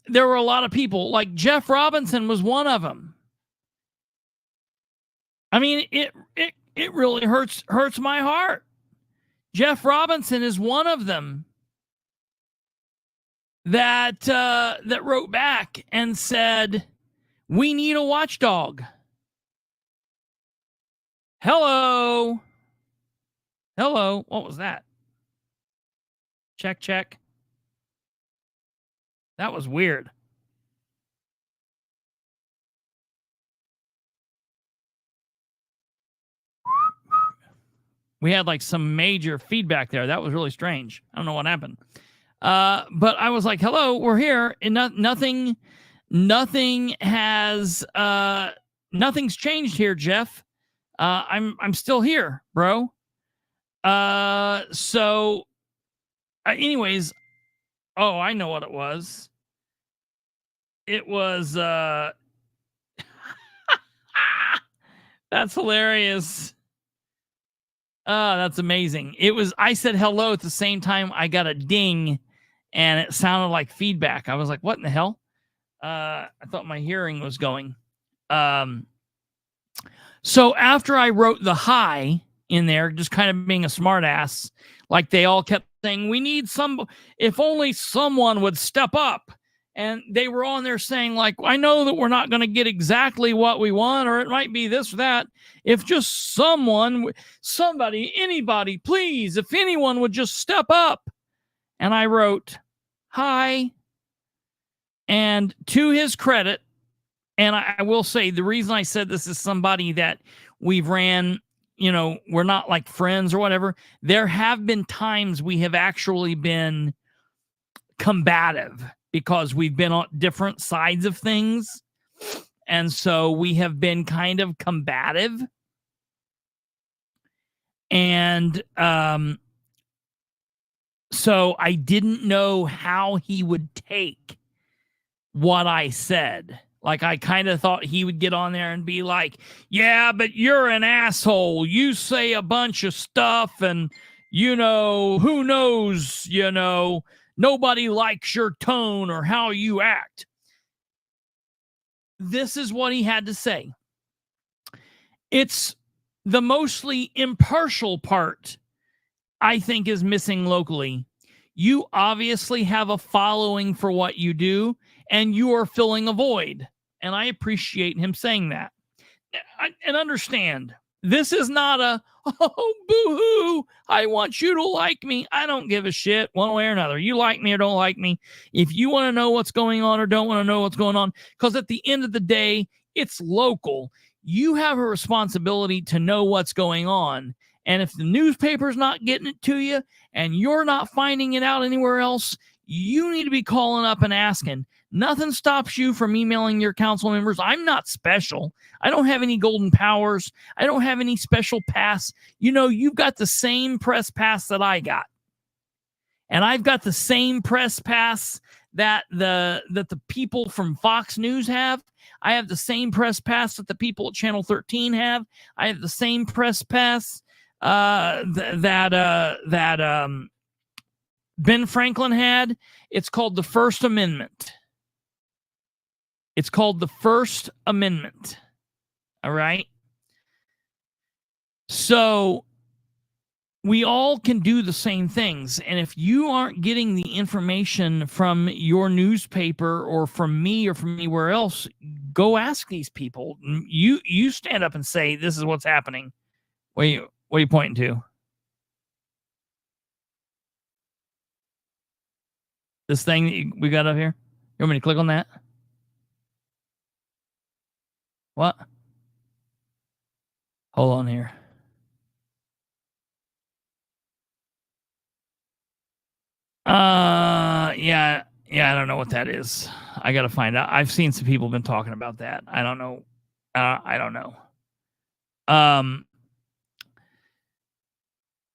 Speaker 2: there were a lot of people, like Jeff Robinson was one of them. I mean, it really hurts my heart. Jeff Robinson is one of them that wrote back and said, we need a watchdog. Hello. What was that? Check. That was weird. We had like some major feedback there. That was really strange. I don't know what happened. But I was like, hello, we're here. And nothing has, nothing's changed here, Jeff. I'm still here, bro. Anyways, oh, I know what it was. It was, that's hilarious. Oh, that's amazing. I said hello at the same time I got a ding and it sounded like feedback. I was like, what in the hell? I thought my hearing was going. So after I wrote the hi in there, just kind of being a smartass, like they all kept saying, we need if only someone would step up. And they were on there saying, like, I know that we're not going to get exactly what we want, or it might be this or that. If just somebody, anybody, please, if anyone would just step up. And I wrote, hi. And to his credit, and I will say the reason I said this is somebody that we've ran, we're not like friends or whatever. There have been times we have actually been combative because we've been on different sides of things. And so we have been kind of combative. And so I didn't know how he would take what I said. Like, I kind of thought he would get on there and be like, yeah, but you're an asshole. You say a bunch of stuff and, who knows, nobody likes your tone or how you act. This is what he had to say. It's the mostly impartial part, I think, is missing locally. You obviously have a following for what you do, and you are filling a void. And I appreciate him saying that. And understand, this is not oh, boo-hoo, I want you to like me. I don't give a shit one way or another. You like me or don't like me. If you want to know what's going on or don't want to know what's going on, because at the end of the day, it's local. You have a responsibility to know what's going on. And if the newspaper's not getting it to you and you're not finding it out anywhere else, you need to be calling up and asking. Nothing stops you from emailing your council members. I'm not special. I don't have any golden powers. I don't have any special pass. You've got the same press pass that I got. And I've got the same press pass that the people from Fox News have. I have the same press pass that the people at Channel 13 have. I have the same press pass that Ben Franklin had. It's called the First Amendment. It's called the First Amendment. All right. So we all can do the same things. And if you aren't getting the information from your newspaper or from me or from anywhere else, go ask these people. You stand up and say, this is what's happening. What are you pointing to? This thing that we got up here? You want me to click on that? What? Hold on here. Yeah, I don't know what that is. I got to find out. I've seen some people been talking about that. I don't know.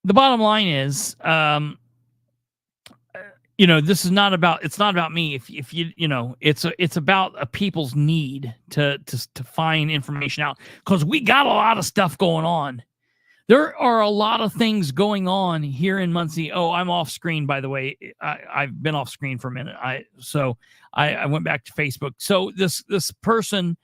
Speaker 2: The bottom line is, this is not about, it's not about me. If you, it's about a people's need to find information out, because we got a lot of stuff going on. There are a lot of things going on here in Muncie. Oh, I'm off screen, by the way. I've been off screen for a minute. I went back to Facebook. So this person,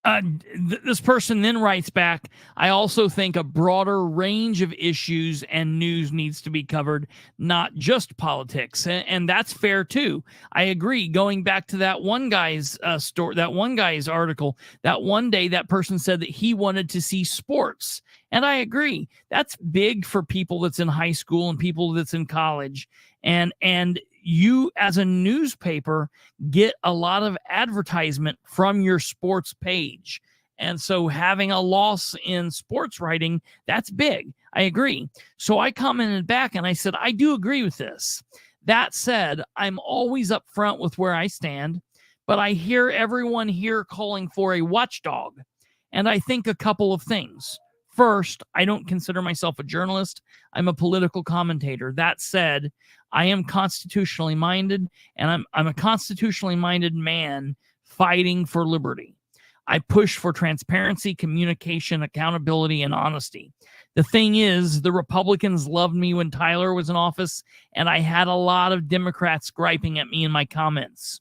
Speaker 2: this person then writes back, I also think a broader range of issues and news needs to be covered, not just politics. And that's fair too. I agree. Going back to that one guy's story, that one guy's article, that one day that person said that he wanted to see sports. And I agree. That's big for people that's in high school and people that's in college. And you as a newspaper get a lot of advertisement from your sports page. And so having a loss in sports writing, that's big. I agree. So I commented back and I said, I do agree with this. That said, I'm always upfront with where I stand, but I hear everyone here calling for a watchdog. And I think a couple of things. First, I don't consider myself a journalist. I'm a political commentator. That said, I am constitutionally minded, and I'm a constitutionally minded man fighting for liberty. I push for transparency, communication, accountability, and honesty. The thing is, the Republicans loved me when Tyler was in office, and I had a lot of Democrats griping at me in my comments.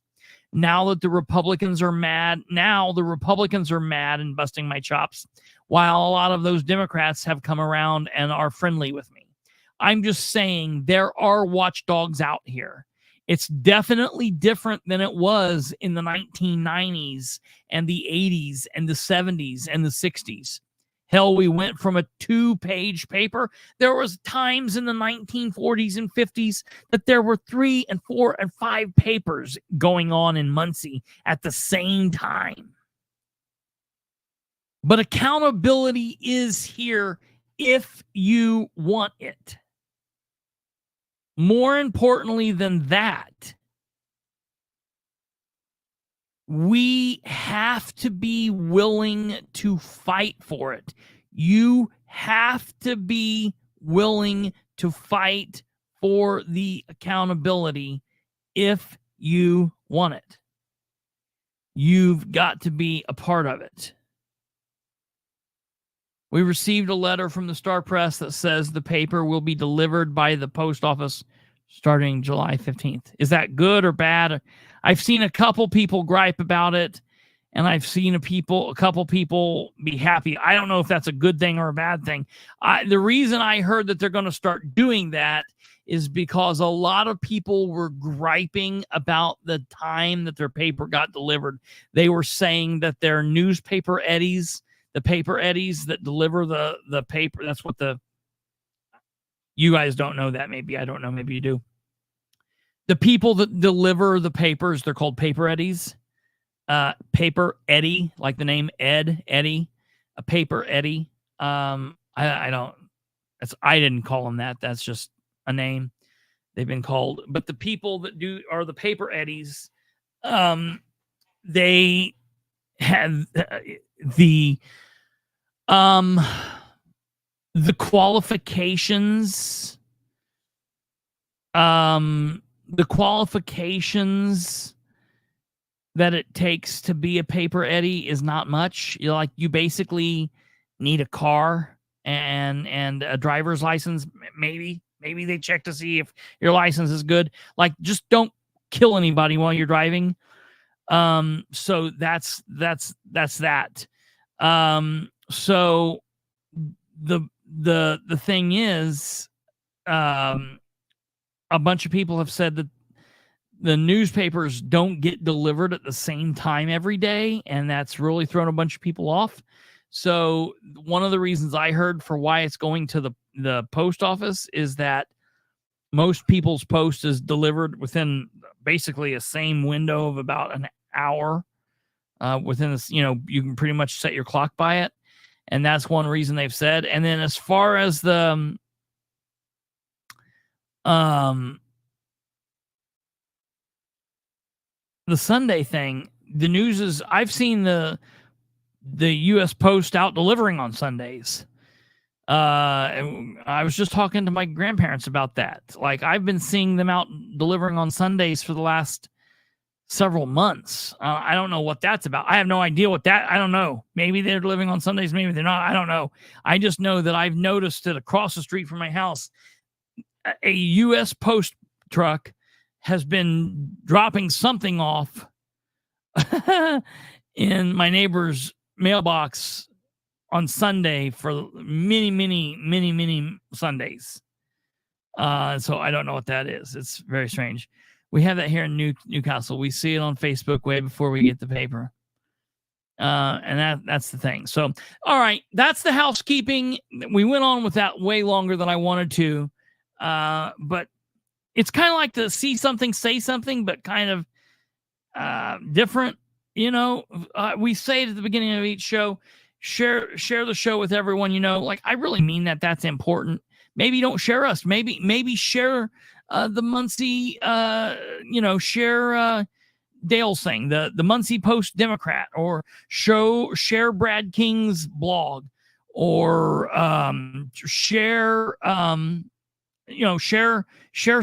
Speaker 2: Now that the Republicans are mad and busting my chops, while a lot of those Democrats have come around and are friendly with me. I'm just saying there are watchdogs out here. It's definitely different than it was in the 1990s and the 80s and the 70s and the 60s. Hell, we went from a 2-page paper. There was times in the 1940s and 50s that there were 3 and 4 and 5 papers going on in Muncie at the same time. But accountability is here if you want it. More importantly than that, we have to be willing to fight for it. You have to be willing to fight for the accountability if you want it. You've got to be a part of it. We received a letter from the Star Press that says the paper will be delivered by the post office starting July 15th. Is that good or bad? I've seen a couple people gripe about it, and I've seen a couple people be happy. I don't know if that's a good thing or a bad thing. The reason I heard that they're going to start doing that is because a lot of people were griping about the time that their paper got delivered. They were saying that their newspaper eddies, the paper eddies that deliver the paper, that's what you guys don't know that. Maybe I don't know. Maybe you do. The people that deliver the papers, they're called paper eddies. Paper eddy, like the name Ed, Eddie, a paper eddy. I didn't call them that. That's just a name they've been called. But the people that are the paper eddies. They have the qualifications that it takes to be a paper eddy is not much. You basically need a car and a driver's license. Maybe they check to see if your license is good. Just don't kill anybody while you're driving. So that's that. So the thing is, a bunch of people have said that the newspapers don't get delivered at the same time every day, and that's really thrown a bunch of people off. So one of the reasons I heard for why it's going to the post office is that most people's post is delivered within basically a same window of about an hour. Within this, you can pretty much set your clock by it. And that's one reason they've said. And then as far as the Sunday thing, the news is I've seen the U.S. Post out delivering on Sundays. I was just talking to my grandparents about that. I've been seeing them out delivering on Sundays for the last several months. I don't know what that's about. I have no idea I don't know. Maybe they're delivering on Sundays. Maybe they're not. I don't know. I just know that I've noticed that across the street from my house, a U.S. Post truck has been dropping something off in my neighbor's mailbox on Sunday for many Sundays. So I don't know what that is. It's very strange. We have that here in Newcastle. We see it on Facebook way before we get the paper. And that's the thing. So, all right, that's the housekeeping. We went on with that way longer than I wanted to. But it's kind of like to see something, say something, but kind of different. We say it at the beginning of each show, share the show with everyone. I really mean that. That's important. Maybe don't share us. Maybe share the Muncie. Share Dale's thing, the Muncie Post Democrat, or share Brad King's blog, or share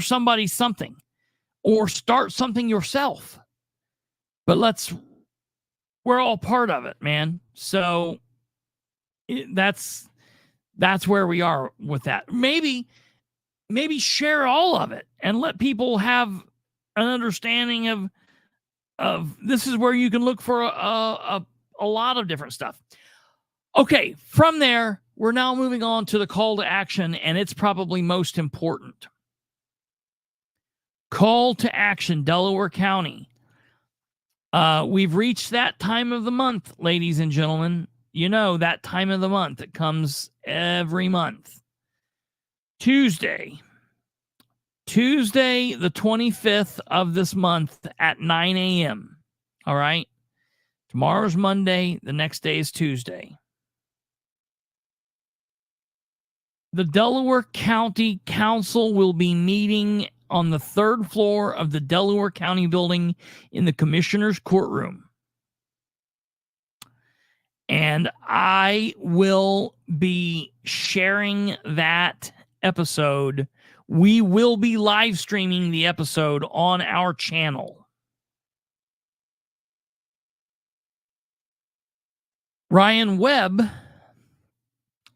Speaker 2: somebody's something, or start something yourself. But we're all part of it, man. So that's where we are with that. Maybe share all of it and let people have an understanding of this is where you can look for a lot of different stuff. Okay, from there, we're now moving on to the call to action, and it's probably most important. Call to action, Delaware County. We've reached that time of the month, ladies and gentlemen. You know, that time of the month. It comes every month. Tuesday, the 25th of this month at 9 a.m. All right? Tomorrow's Monday. The next day is Tuesday. The Delaware County Council will be meeting on the third floor of the Delaware County building in the Commissioner's Courtroom. And I will be sharing that episode. We will be live streaming the episode on our channel. Ryan Webb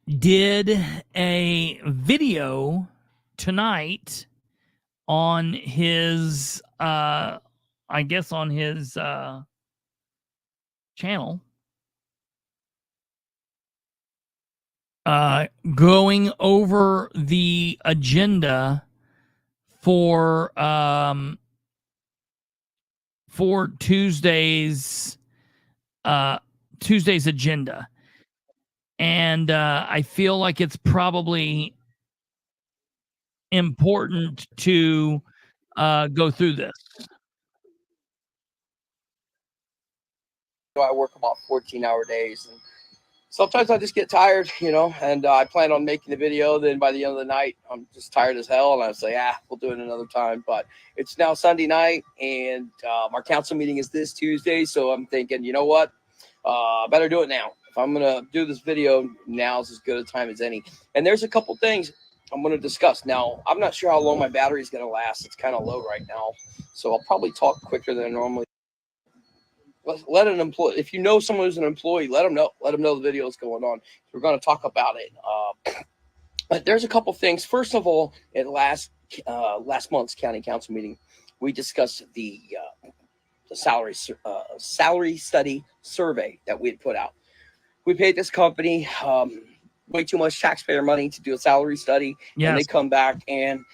Speaker 2: did a video tonight on his, I guess on his channel, going over the agenda for Tuesday's agenda. And I feel like it's probably important to go through this.
Speaker 4: I work about 14-hour days, and sometimes I just get tired, and I plan on making the video. Then by the end of the night, I'm just tired as hell, and I say, we'll do it another time. But it's now Sunday night, and our council meeting is this Tuesday, so I'm thinking, you know what? I better do it now. If I'm going to do this video, now's as good a time as any. And there's a couple things I'm going to discuss. Now, I'm not sure how long my battery is going to last. It's kind of low right now, so I'll probably talk quicker than I normally. Let an employee, if you know someone who's an employee, let them know. Let them know the video is going on. We're going to talk about it. But there's a couple things. First of all, at last month's county council meeting, we discussed the salary study survey that we had put out. We paid this company way too much taxpayer money to do a salary study, and they come back and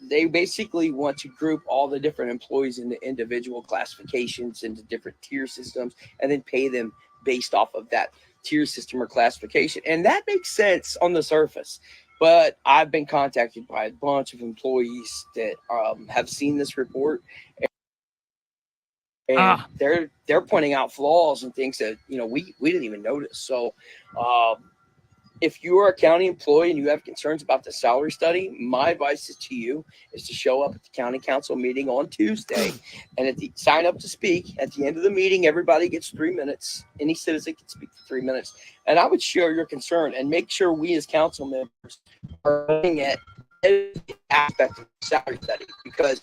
Speaker 4: they basically want to group all the different employees into individual classifications into different tier systems and then pay them based off of that tier system or classification. And that makes sense on the surface. But I've been contacted by a bunch of employees that have seen this report. And they're pointing out flaws and things that, we didn't even notice. So if you are a county employee and you have concerns about the salary study, my advice to you is to show up at the county council meeting on Tuesday and sign up to speak. At the end of the meeting, everybody gets 3 minutes. Any citizen can speak for 3 minutes. And I would share your concern and make sure we as council members are looking at every aspect of the salary study, because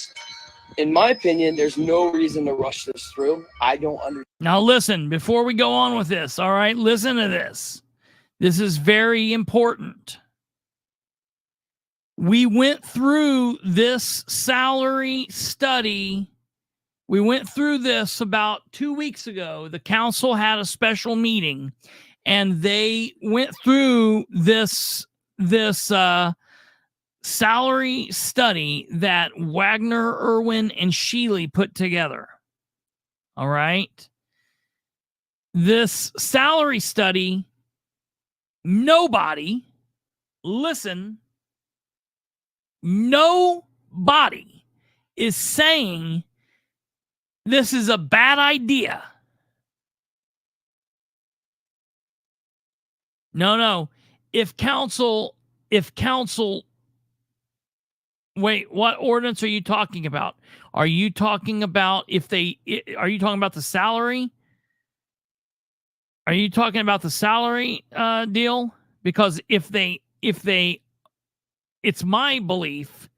Speaker 4: in my opinion, there's no reason to rush this through. I don't understand.
Speaker 2: Now listen, before we go on with this, all right, listen to this. This is very important. We went through this salary study. We went through this about 2 weeks ago. The council had a special meeting, and they went through this salary study that Wagner, Irwin, and Sheely put together. All right. This salary study, nobody is saying this is a bad idea. No. If council, wait, what ordinance are you talking about? Are you talking about are you talking about the salary? Are you talking about the salary deal? Because if they, it's my belief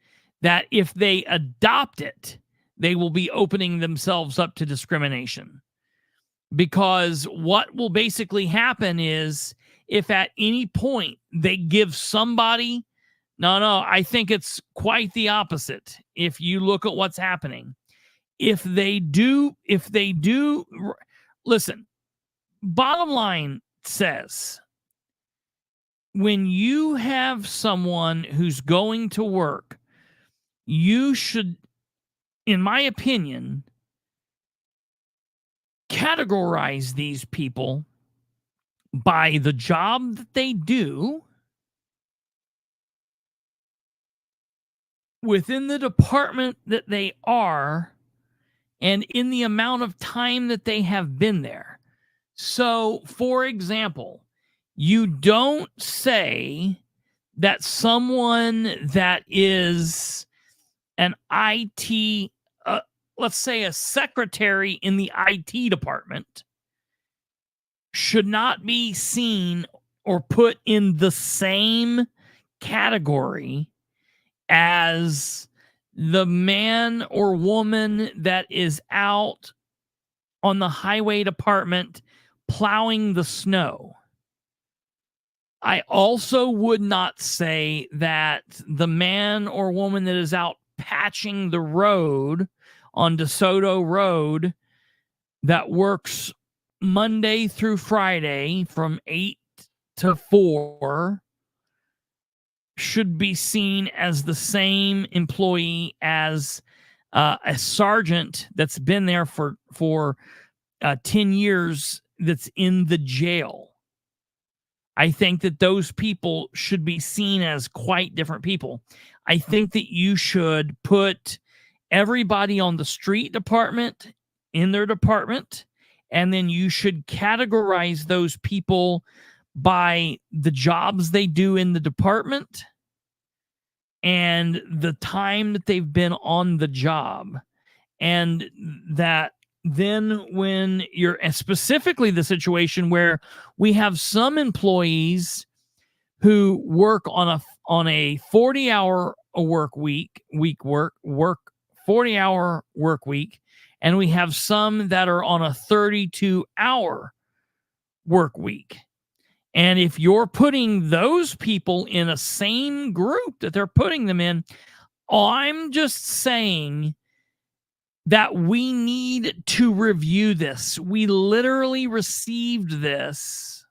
Speaker 2: that if they adopt it, they will be opening themselves up to discrimination. Because what will basically happen is if at any point they give somebody, no, I think it's quite the opposite. If you look at what's happening, if they do, listen, bottom line says, when you have someone who's going to work, you should, in my opinion, categorize these people by the job that they do within the department that they are and in the amount of time that they have been there. So, for example, you don't say that someone that is an IT, let's say a secretary in the IT department, should not be seen or put in the same category as the man or woman that is out on the highway department plowing the snow. I also would not say that the man or woman that is out patching the road on DeSoto Road that works Monday through Friday from 8 to 4 should be seen as the same employee as a sergeant that's been there for 10 years that's in the jail. I think that those people should be seen as quite different people. I think that you should put everybody on the street department in their department, and then you should categorize those people by the jobs they do in the department and the time that they've been on the job. And that then when you're specifically the situation where we have some employees who work on a 40-hour work week, 40-hour work week, and we have some that are on a 32-hour work week. And if you're putting those people in a same group that they're putting them in, I'm just saying that we need to review this. We literally received this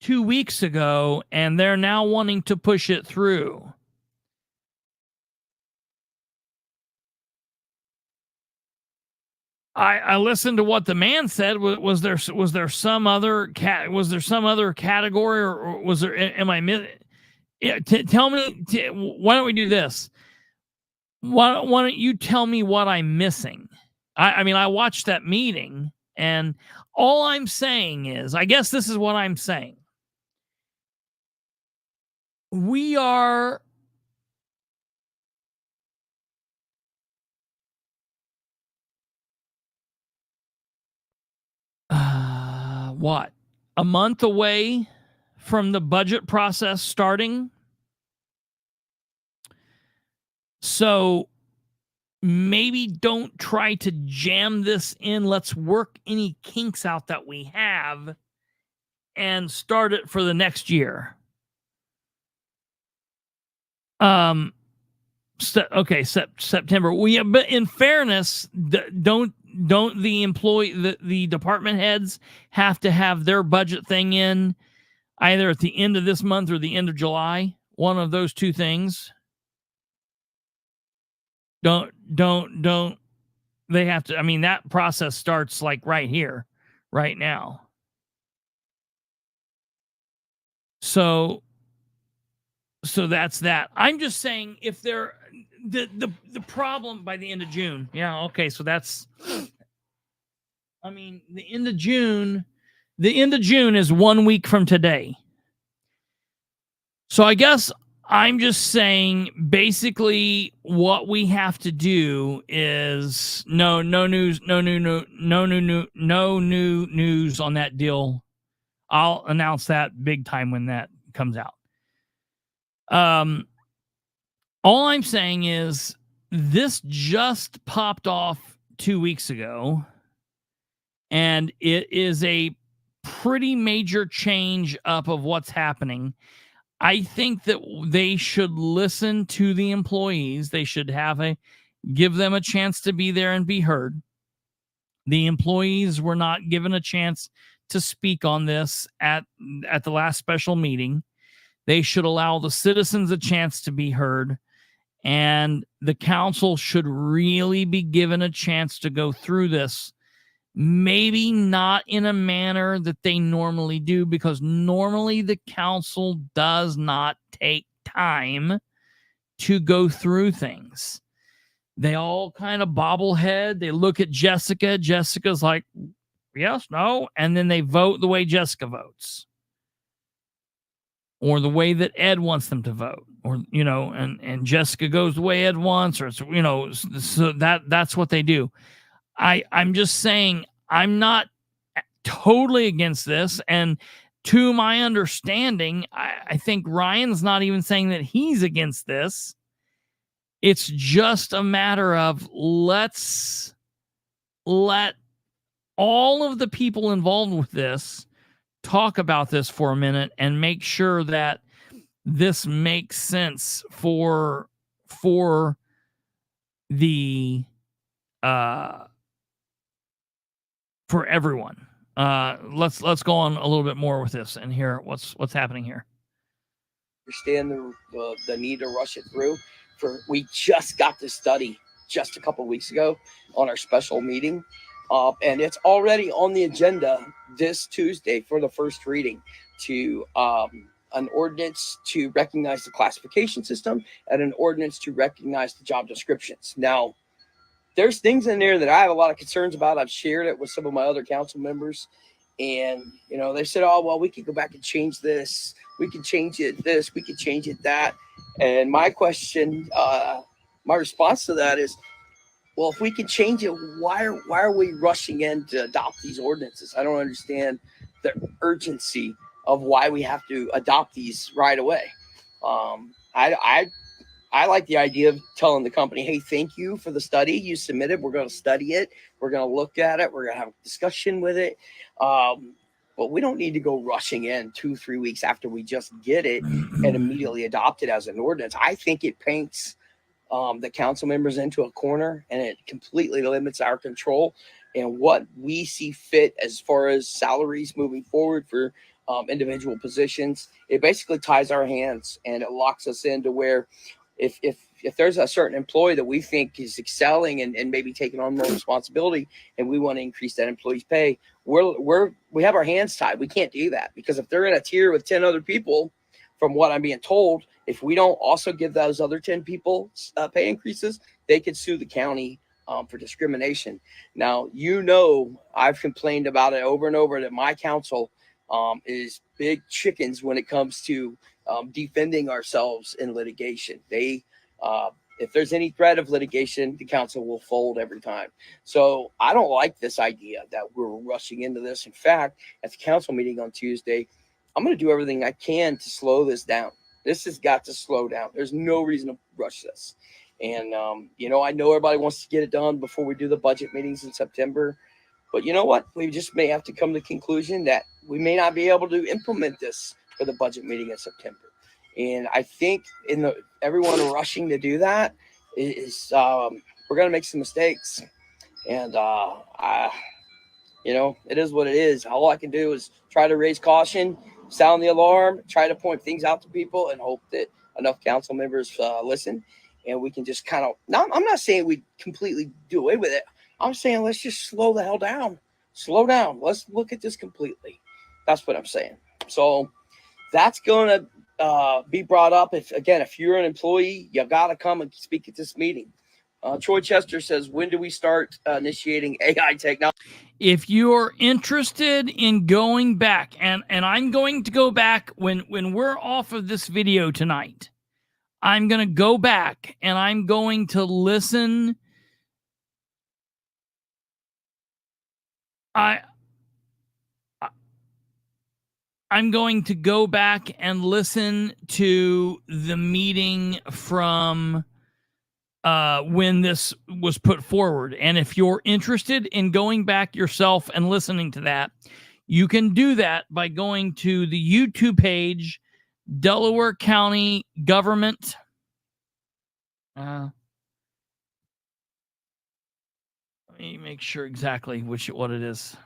Speaker 2: 2 weeks ago, and they're now wanting to push it through. I listened to what the man said. Was there some other category, or was there? Am I missing? Yeah, tell me. Why don't we do this? Why don't you tell me what I'm missing? I mean, I watched that meeting, and all I'm saying is, I guess this is what I'm saying. We are what? A month away from the budget process starting. So maybe don't try to jam this in. Let's work any kinks out that we have and start it for the next year. September. Well, yeah, but in fairness, don't the department heads have to have their budget thing in either at the end of this month or the end of July? One of those two things. Don't they have to? I mean, that process starts like right here, right now. So that's that. I'm just saying, if they're the problem by the end of June. Yeah, okay. So that's, I mean, the end of June is 1 week from today. So I guess I'm just saying, basically, what we have to do is no new news on that deal. I'll announce that big time when that comes out. All I'm saying is, this just popped off 2 weeks ago. And it is a pretty major change up of what's happening. I think that they should listen to the employees. They should give them a chance to be there and be heard. The employees were not given a chance to speak on this at the last special meeting. They should allow the citizens a chance to be heard, and the council should really be given a chance to go through this. Maybe not in a manner that they normally do, because normally the council does not take time to go through things. They all kind of bobblehead. They look at Jessica. Jessica's like, yes, no. And then they vote the way Jessica votes, or the way that Ed wants them to vote, or, and Jessica goes the way Ed wants, or, so that's what they do. I'm just saying, I'm not totally against this. And to my understanding, I think Ryan's not even saying that he's against this. It's just a matter of let's let all of the people involved with this talk about this for a minute and make sure that this makes sense for the for everyone. Let's go on a little bit more with this and hear what's happening here.
Speaker 4: Understand the need to rush it through. We just got this study just a couple of weeks ago on our special meeting, and it's already on the agenda this Tuesday for the first reading to an ordinance to recognize the classification system and an ordinance to recognize the job descriptions. Now, there's things in there that I have a lot of concerns about. I've shared it with some of my other council members, and they said, oh, well, we could go back and change this. We could change it this. We could change it that. And my question, my response to that is, well, if we can change it, why are we rushing in to adopt these ordinances? I don't understand the urgency of why we have to adopt these right away. I like the idea of telling the company, hey, thank you for the study you submitted. We're going to study it. We're going to look at it. We're going to have a discussion with it. But we don't need to go rushing in 2-3 weeks after we just get it and immediately adopt it as an ordinance. I think it paints the council members into a corner, and it completely limits our control and what we see fit as far as salaries moving forward for individual positions. It basically ties our hands, and it locks us into where if there's a certain employee that we think is excelling and maybe taking on more responsibility, and we want to increase that employee's pay, we have our hands tied. We can't do that, because if they're in a tier with 10 other people, from what I'm being told, if we don't also give those other 10 people pay increases, they could sue the county for discrimination. Now, I've complained about it over and over that my council is big chickens when it comes to defending ourselves in litigation. If there's any threat of litigation, the council will fold every time. So I don't like this idea that we're rushing into this. In fact, at the council meeting on Tuesday, I'm going to do everything I can to slow this down. This has got to slow down. There's no reason to rush this. And, I know everybody wants to get it done before we do the budget meetings in September. But you know what? We just may have to come to the conclusion that we may not be able to implement this for the budget meeting in September. And I think everyone rushing to do that is we're going to make some mistakes. And, it is what it is. All I can do is try to raise caution, sound the alarm, try to point things out to people, and hope that enough council members listen. And we can just I'm not saying we completely do away with it. I'm saying let's just slow the hell down. Slow down. Let's look at this completely. That's what I'm saying. So that's going to be brought up. If you're an employee, you got to come and speak at this meeting. Troy Chester says, when do we start initiating AI technology?
Speaker 2: If you're interested in going back, and I'm going to go back when we're off of this video tonight, I'm going to go back and I'm going to listen. I'm going to go back and listen to the meeting from when this was put forward. And if you're interested in going back yourself and listening to that, you can do that by going to the YouTube page, Delaware County Government. Let me make sure exactly what it is.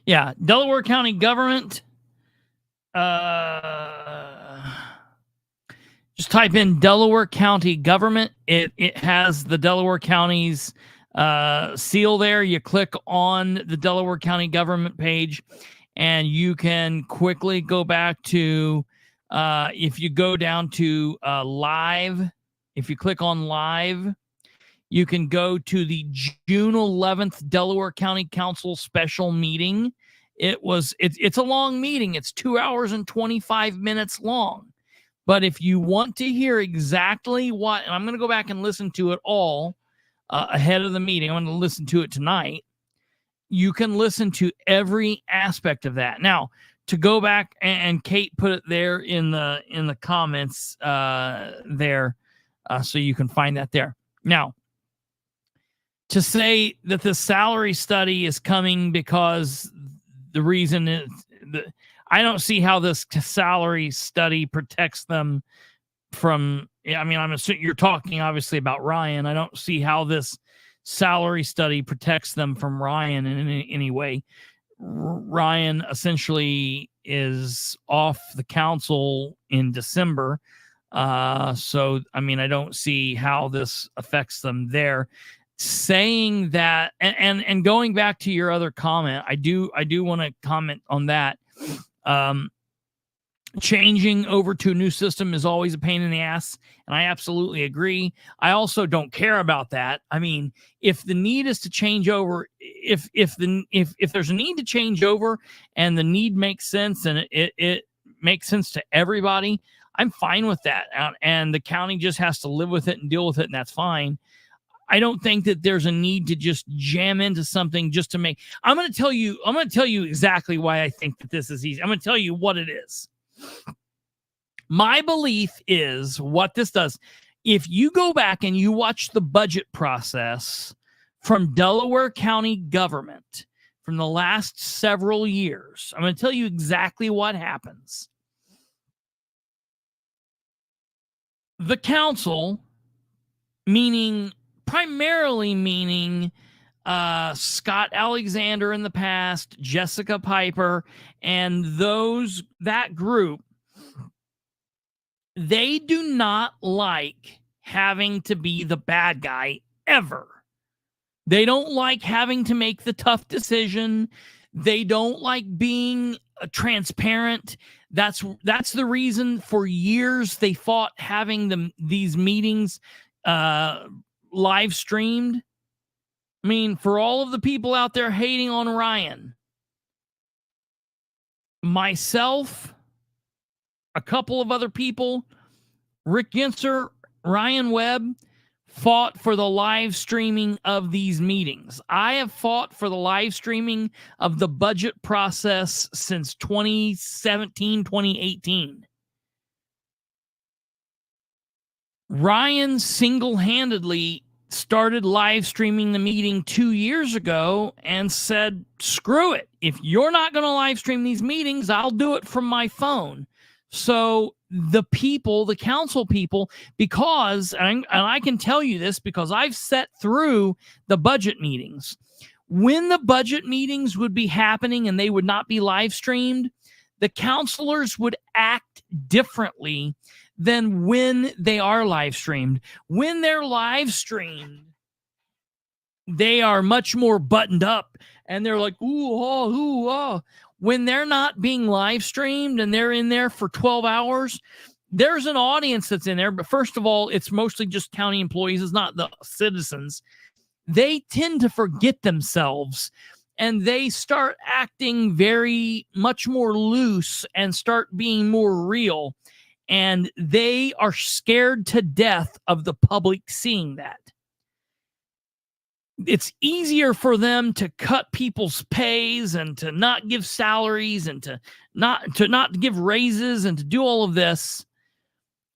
Speaker 2: Yeah, Delaware County Government. Just type in Delaware County Government. It has the Delaware County's seal there. You click on the Delaware County Government page, and you can quickly go back to, if you go down to live, if you click on live, you can go to the June 11th Delaware County Council special meeting. It's a long meeting. It's 2 hours and 25 minutes long. But if you want to hear exactly what, and I'm going to go back and listen to it all ahead of the meeting. I'm going to listen to it tonight. You can listen to every aspect of that. Now, to go back, and Kate put it there in the comments there, so you can find that there. Now, to say that the salary study is coming because the reason is I don't see how this salary study protects them from, I mean, I'm assuming you're talking obviously about Ryan. I don't see how this salary study protects them from Ryan in any way. Ryan essentially is off the council in December. So, I mean, I don't see how this affects them there. Saying that, and going back to your other comment, I do want to comment on that. Changing over to a new system is always a pain in the ass, and I absolutely agree. I also don't care about that. I mean, if the need is to change over, if there's a need to change over and the need makes sense and it makes sense to everybody, I'm fine with that. And the county just has to live with it and deal with it, and that's fine. I don't think that there's a need to just jam into something just to make. I'm going to tell you exactly why I think that this is easy. I'm going to tell you what it is. My belief is what this does. If you go back and you watch the budget process from Delaware County government from the last several years, I'm going to tell you exactly what happens. The council, primarily meaning Scott Alexander in the past, Jessica Piper, and that group, they do not like having to be the bad guy ever. They don't like having to make the tough decision. They don't like being transparent. That's the reason for years they fought having these meetings live streamed. I mean, for all of the people out there hating on Ryan, myself, a couple of other people, Rick Ginser, Ryan Webb, fought for the live streaming of these meetings. I have fought for the live streaming of the budget process since 2017, 2018. Ryan single-handedly started live streaming the meeting 2 years ago and said, screw it. If you're not going to live stream these meetings, I'll do it from my phone. So the council people, because, and I can tell you this because I've sat through the budget meetings. When the budget meetings would be happening and they would not be live streamed, the counselors would act differently than when they are live streamed. When they're live streamed, they are much more buttoned up and they're like, ooh, oh, ooh, oh. When they're not being live streamed and they're in there for 12 hours, there's an audience that's in there. But first of all, it's mostly just county employees. It's not the citizens. They tend to forget themselves and they start acting very much more loose and start being more real. And they are scared to death of the public seeing that. It's easier for them to cut people's pays and to not give salaries and to not give raises and to do all of this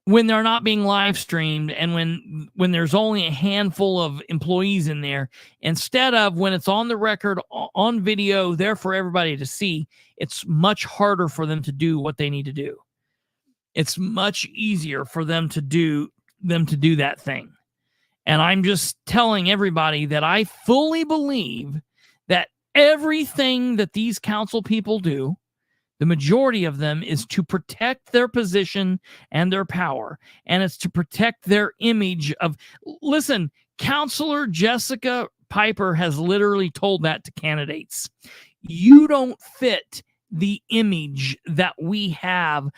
Speaker 2: when they're not being live streamed and when there's only a handful of employees in there, instead of when it's on the record, on video, there for everybody to see, it's much harder for them to do what they need to do. It's much easier for them to do that thing. And I'm just telling everybody that I fully believe that everything that these council people do, the majority of them, is to protect their position and their power. And it's to protect their image of, listen, Counselor Jessica Piper has literally told that to candidates. You don't fit the image that we have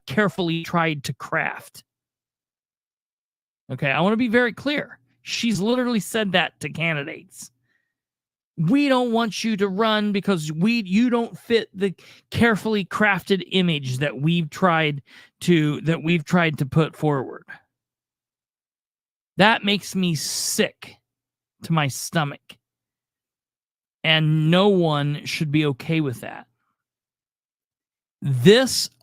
Speaker 2: carefully tried to craft. Okay, I want to be very clear. She's literally said that to candidates. We don't want you to run because you don't fit the carefully crafted image that we've tried to put forward. That makes me sick to my stomach. And no one should be okay with that.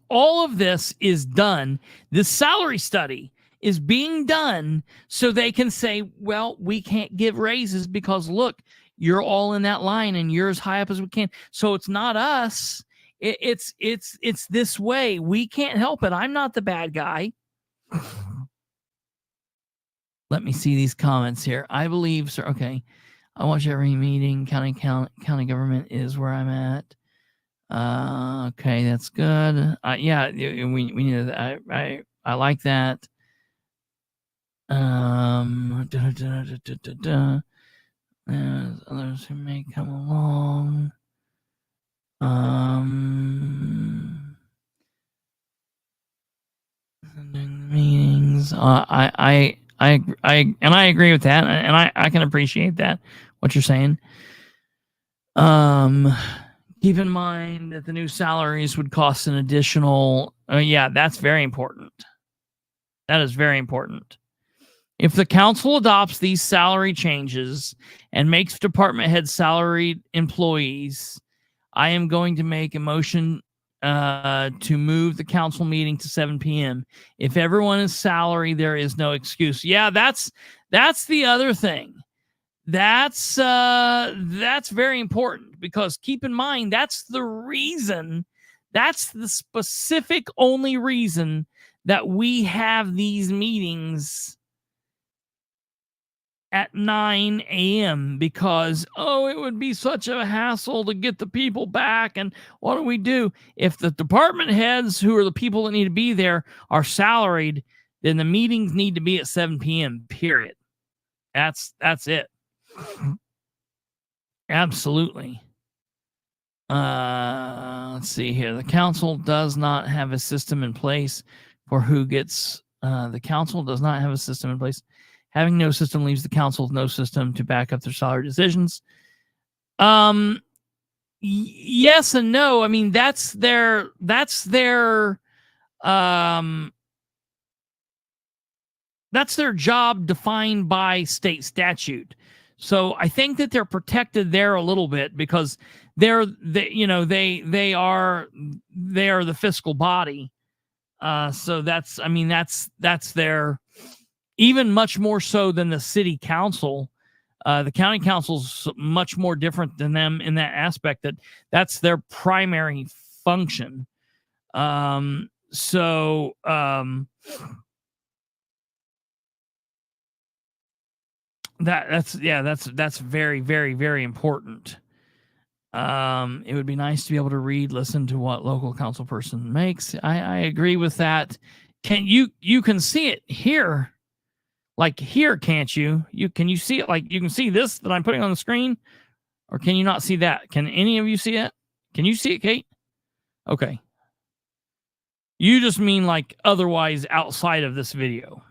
Speaker 2: All of this is done. This salary study is being done so they can say, well, we can't give raises because look, you're all in that line and you're as high up as we can. So it's not us. It's this way. We can't help it. I'm not the bad guy. Let me see these comments here. I believe, sir. Okay. I watch every meeting. County government is where I'm at. Okay, that's good. Yeah, we need that. I like that. There's others who may come along. Meetings. I agree with that, and I can appreciate that. What you're saying. Keep in mind that the new salaries would cost an additional. Yeah, that's very important. That is very important. If the council adopts these salary changes and makes department head salaried employees, I am going to make a motion to move the council meeting to 7 p.m. If everyone is salary, there is no excuse. Yeah, that's the other thing. That's very important because keep in mind, that's the reason, that's the specific only reason that we have these meetings at 9 a.m. because, it would be such a hassle to get the people back. And what do we do? If the department heads, who are the people that need to be there, are salaried, then the meetings need to be at 7 p.m., period. That's it. Absolutely. Let's see here. The council does not have a system in place for who gets, the council does not have a system in place. Having no system leaves the council with no system to back up their salary decisions. Yes and no. I mean, that's their job defined by state statute. So I think that they're protected there a little bit because they are the fiscal body. So that's their, even much more so than the city council. The county council's much more different than them in that aspect, that's their primary function. That's very, very, very important. It would be nice to be able to listen to what local council person makes. I agree with that. You can see it here, like here, can't you? Can you see it? Like you can see this that I'm putting on the screen, or can you not see that? Can any of you see it? Can you see it, Kate? Okay. You just mean like otherwise outside of this video.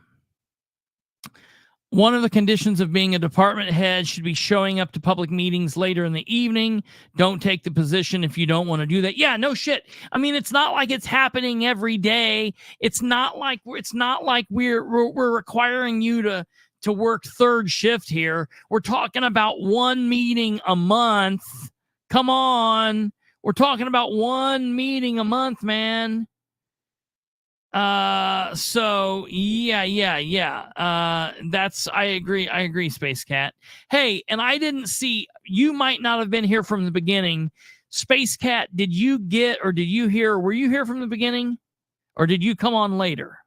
Speaker 2: One of the conditions of being a department head should be showing up to public meetings later in the evening. Don't take the position if you don't want to do that. Yeah, no shit. I mean, it's not like it's happening every day. It's not like we're requiring you to work third shift here. We're talking about one meeting a month. Come on. We're talking about one meeting a month, man. So yeah. That's, I agree, Space Cat. Hey, and I didn't see, you might not have been here from the beginning. Space Cat, did you get, or did you hear, were you here from the beginning? Or did you come on later?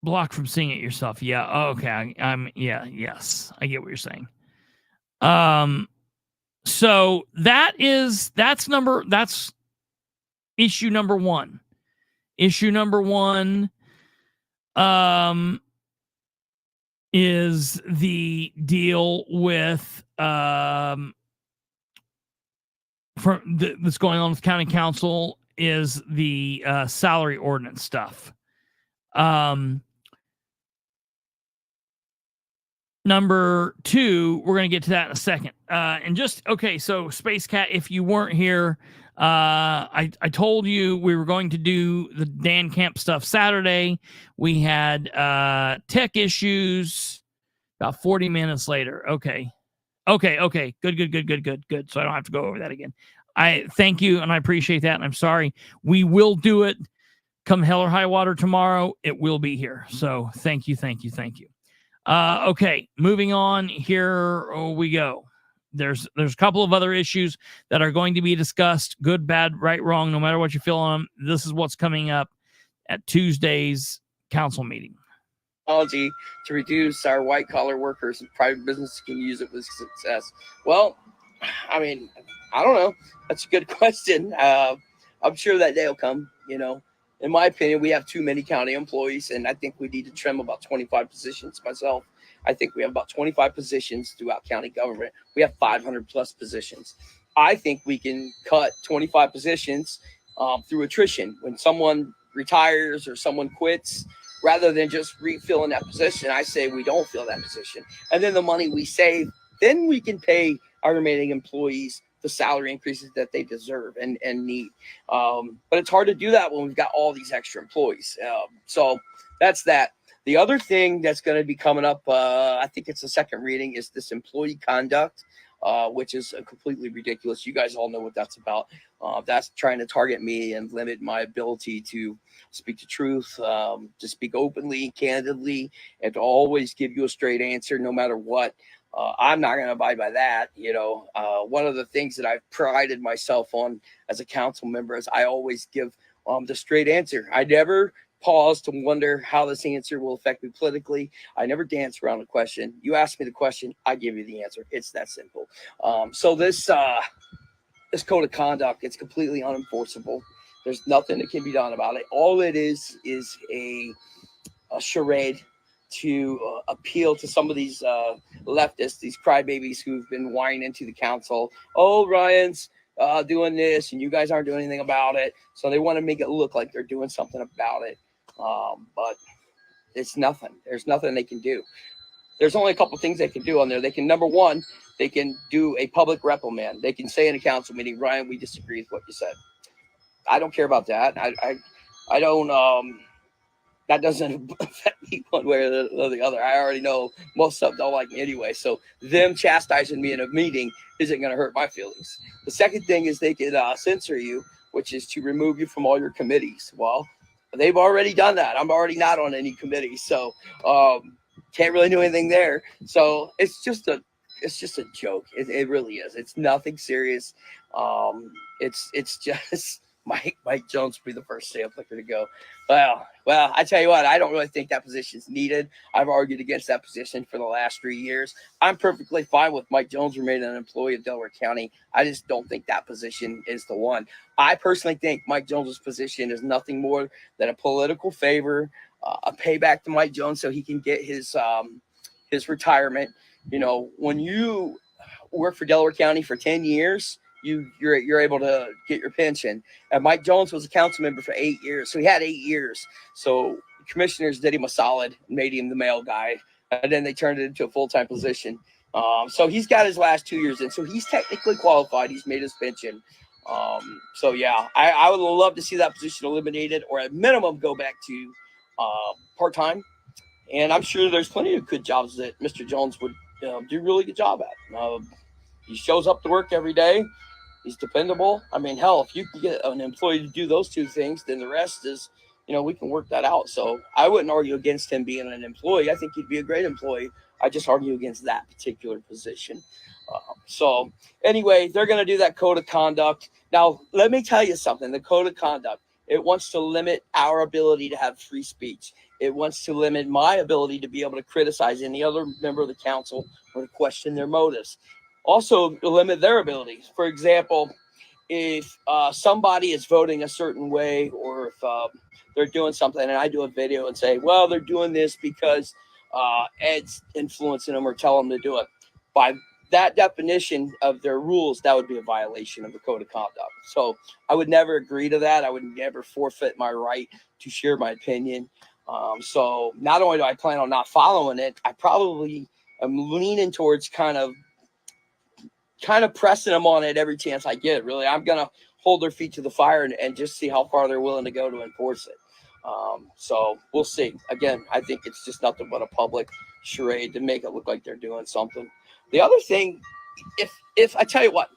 Speaker 2: Block from seeing it yourself. Yeah. Okay. Yes. I get what you're saying. So that's issue number one. Issue number one is the deal with that's going on with county council is the salary ordinance stuff. Number two, we're going to get to that in a second. And just, okay, so Space Cat, if you weren't here, I told you we were going to do the Dan Camp stuff Saturday. We had tech issues about 40 minutes later. Okay. Good. So I don't have to go over that again. I thank you, and I appreciate that, and I'm sorry. We will do it come hell or high water tomorrow. It will be here. So thank you. Okay, moving on. Here we go. There's a couple of other issues that are going to be discussed. Good, bad, right, wrong. No matter what you feel on them, this is what's coming up at Tuesday's council meeting.
Speaker 4: Technology to reduce our white collar workers and private businesses can use it with success. Well, I mean, I don't know. That's a good question. I'm sure that day will come. You know, in my opinion, we have too many county employees, and I think we need to trim about 25 positions. Myself, I think we have about 25 positions throughout county government. We have 500 plus positions. I think we can cut 25 positions through attrition. When someone retires or someone quits, rather than just refilling that position, I say we don't fill that position. And then the money we save, then we can pay our remaining employees the salary increases that they deserve and need. But it's hard to do that when we've got all these extra employees. So that's that. The other thing that's going to be coming up, I think it's the second reading, is this employee conduct, which is completely ridiculous. You guys all know what that's about. That's trying to target me and limit my ability to speak the truth, to speak openly, candidly, and to always give you a straight answer no matter what. I'm not going to abide by that. You know, one of the things that I've prided myself on as a council member is I always give the straight answer. I never pause to wonder how this answer will affect me politically. I never dance around a question. You ask me the question, I give you the answer. It's that simple. So this code of conduct, it's completely unenforceable. There's nothing that can be done about it. All it is a charade to appeal to some of these leftists, these crybabies who've been whining into the council. Oh, Ryan's doing this, and you guys aren't doing anything about it. So they want to make it look like they're doing something about it. But it's nothing. There's nothing they can do. There's only a couple things they can do on there. They can, number one, they can do a public reprimand. They can say in a council meeting, Ryan, we disagree with what you said. I don't care about that. I don't, that doesn't affect me one way or the other. I already know most of them don't like me anyway. So them chastising me in a meeting isn't going to hurt my feelings. The second thing is they can censor you, which is to remove you from all your committees. Well, they've already done that. I'm already not on any committee. So can't really do anything there. So it's just a joke. It really is. It's nothing serious. It's just Mike Jones will be the first stamp licker to go. Well, I tell you what, I don't really think that position is needed. I've argued against that position for the last 3 years. I'm perfectly fine with Mike Jones remaining an employee of Delaware County. I just don't think that position is the one. I personally think Mike Jones's position is nothing more than a political favor, a payback to Mike Jones so he can get his retirement. You know, when you work for Delaware County for 10 years, you're able to get your pension. And Mike Jones was a council member for 8 years. So he had 8 years. So the commissioners did him a solid, made him the mail guy. And then they turned it into a full-time position. So he's got his last 2 years in. So he's technically qualified. He's made his pension. So yeah, I would love to see that position eliminated, or at minimum go back to part-time. And I'm sure there's plenty of good jobs that Mr. Jones would do a really good job at. He shows up to work every day. He's dependable. I mean, hell, if you can get an employee to do those two things, then the rest is, we can work that out. So I wouldn't argue against him being an employee. I think he'd be a great employee. I just argue against that particular position. So anyway, they're going to do that code of conduct. Now, let me tell you something. The code of conduct, it wants to limit our ability to have free speech. It wants to limit my ability to be able to criticize any other member of the council or to question their motives. Also, limit their abilities. For example, if somebody is voting a certain way, or if they're doing something and I do a video and say, well, they're doing this because Ed's influencing them or telling them to do it. By that definition of their rules, that would be a violation of the code of conduct. So I would never agree to that. I would never forfeit my right to share my opinion. So not only do I plan on not following it, I probably am leaning towards kind of pressing them on it every chance I get. Really, I'm going to hold their feet to the fire and just see how far they're willing to go to enforce it. So we'll see. Again, I think it's just nothing but a public charade to make it look like they're doing something. The other thing, if I tell you what,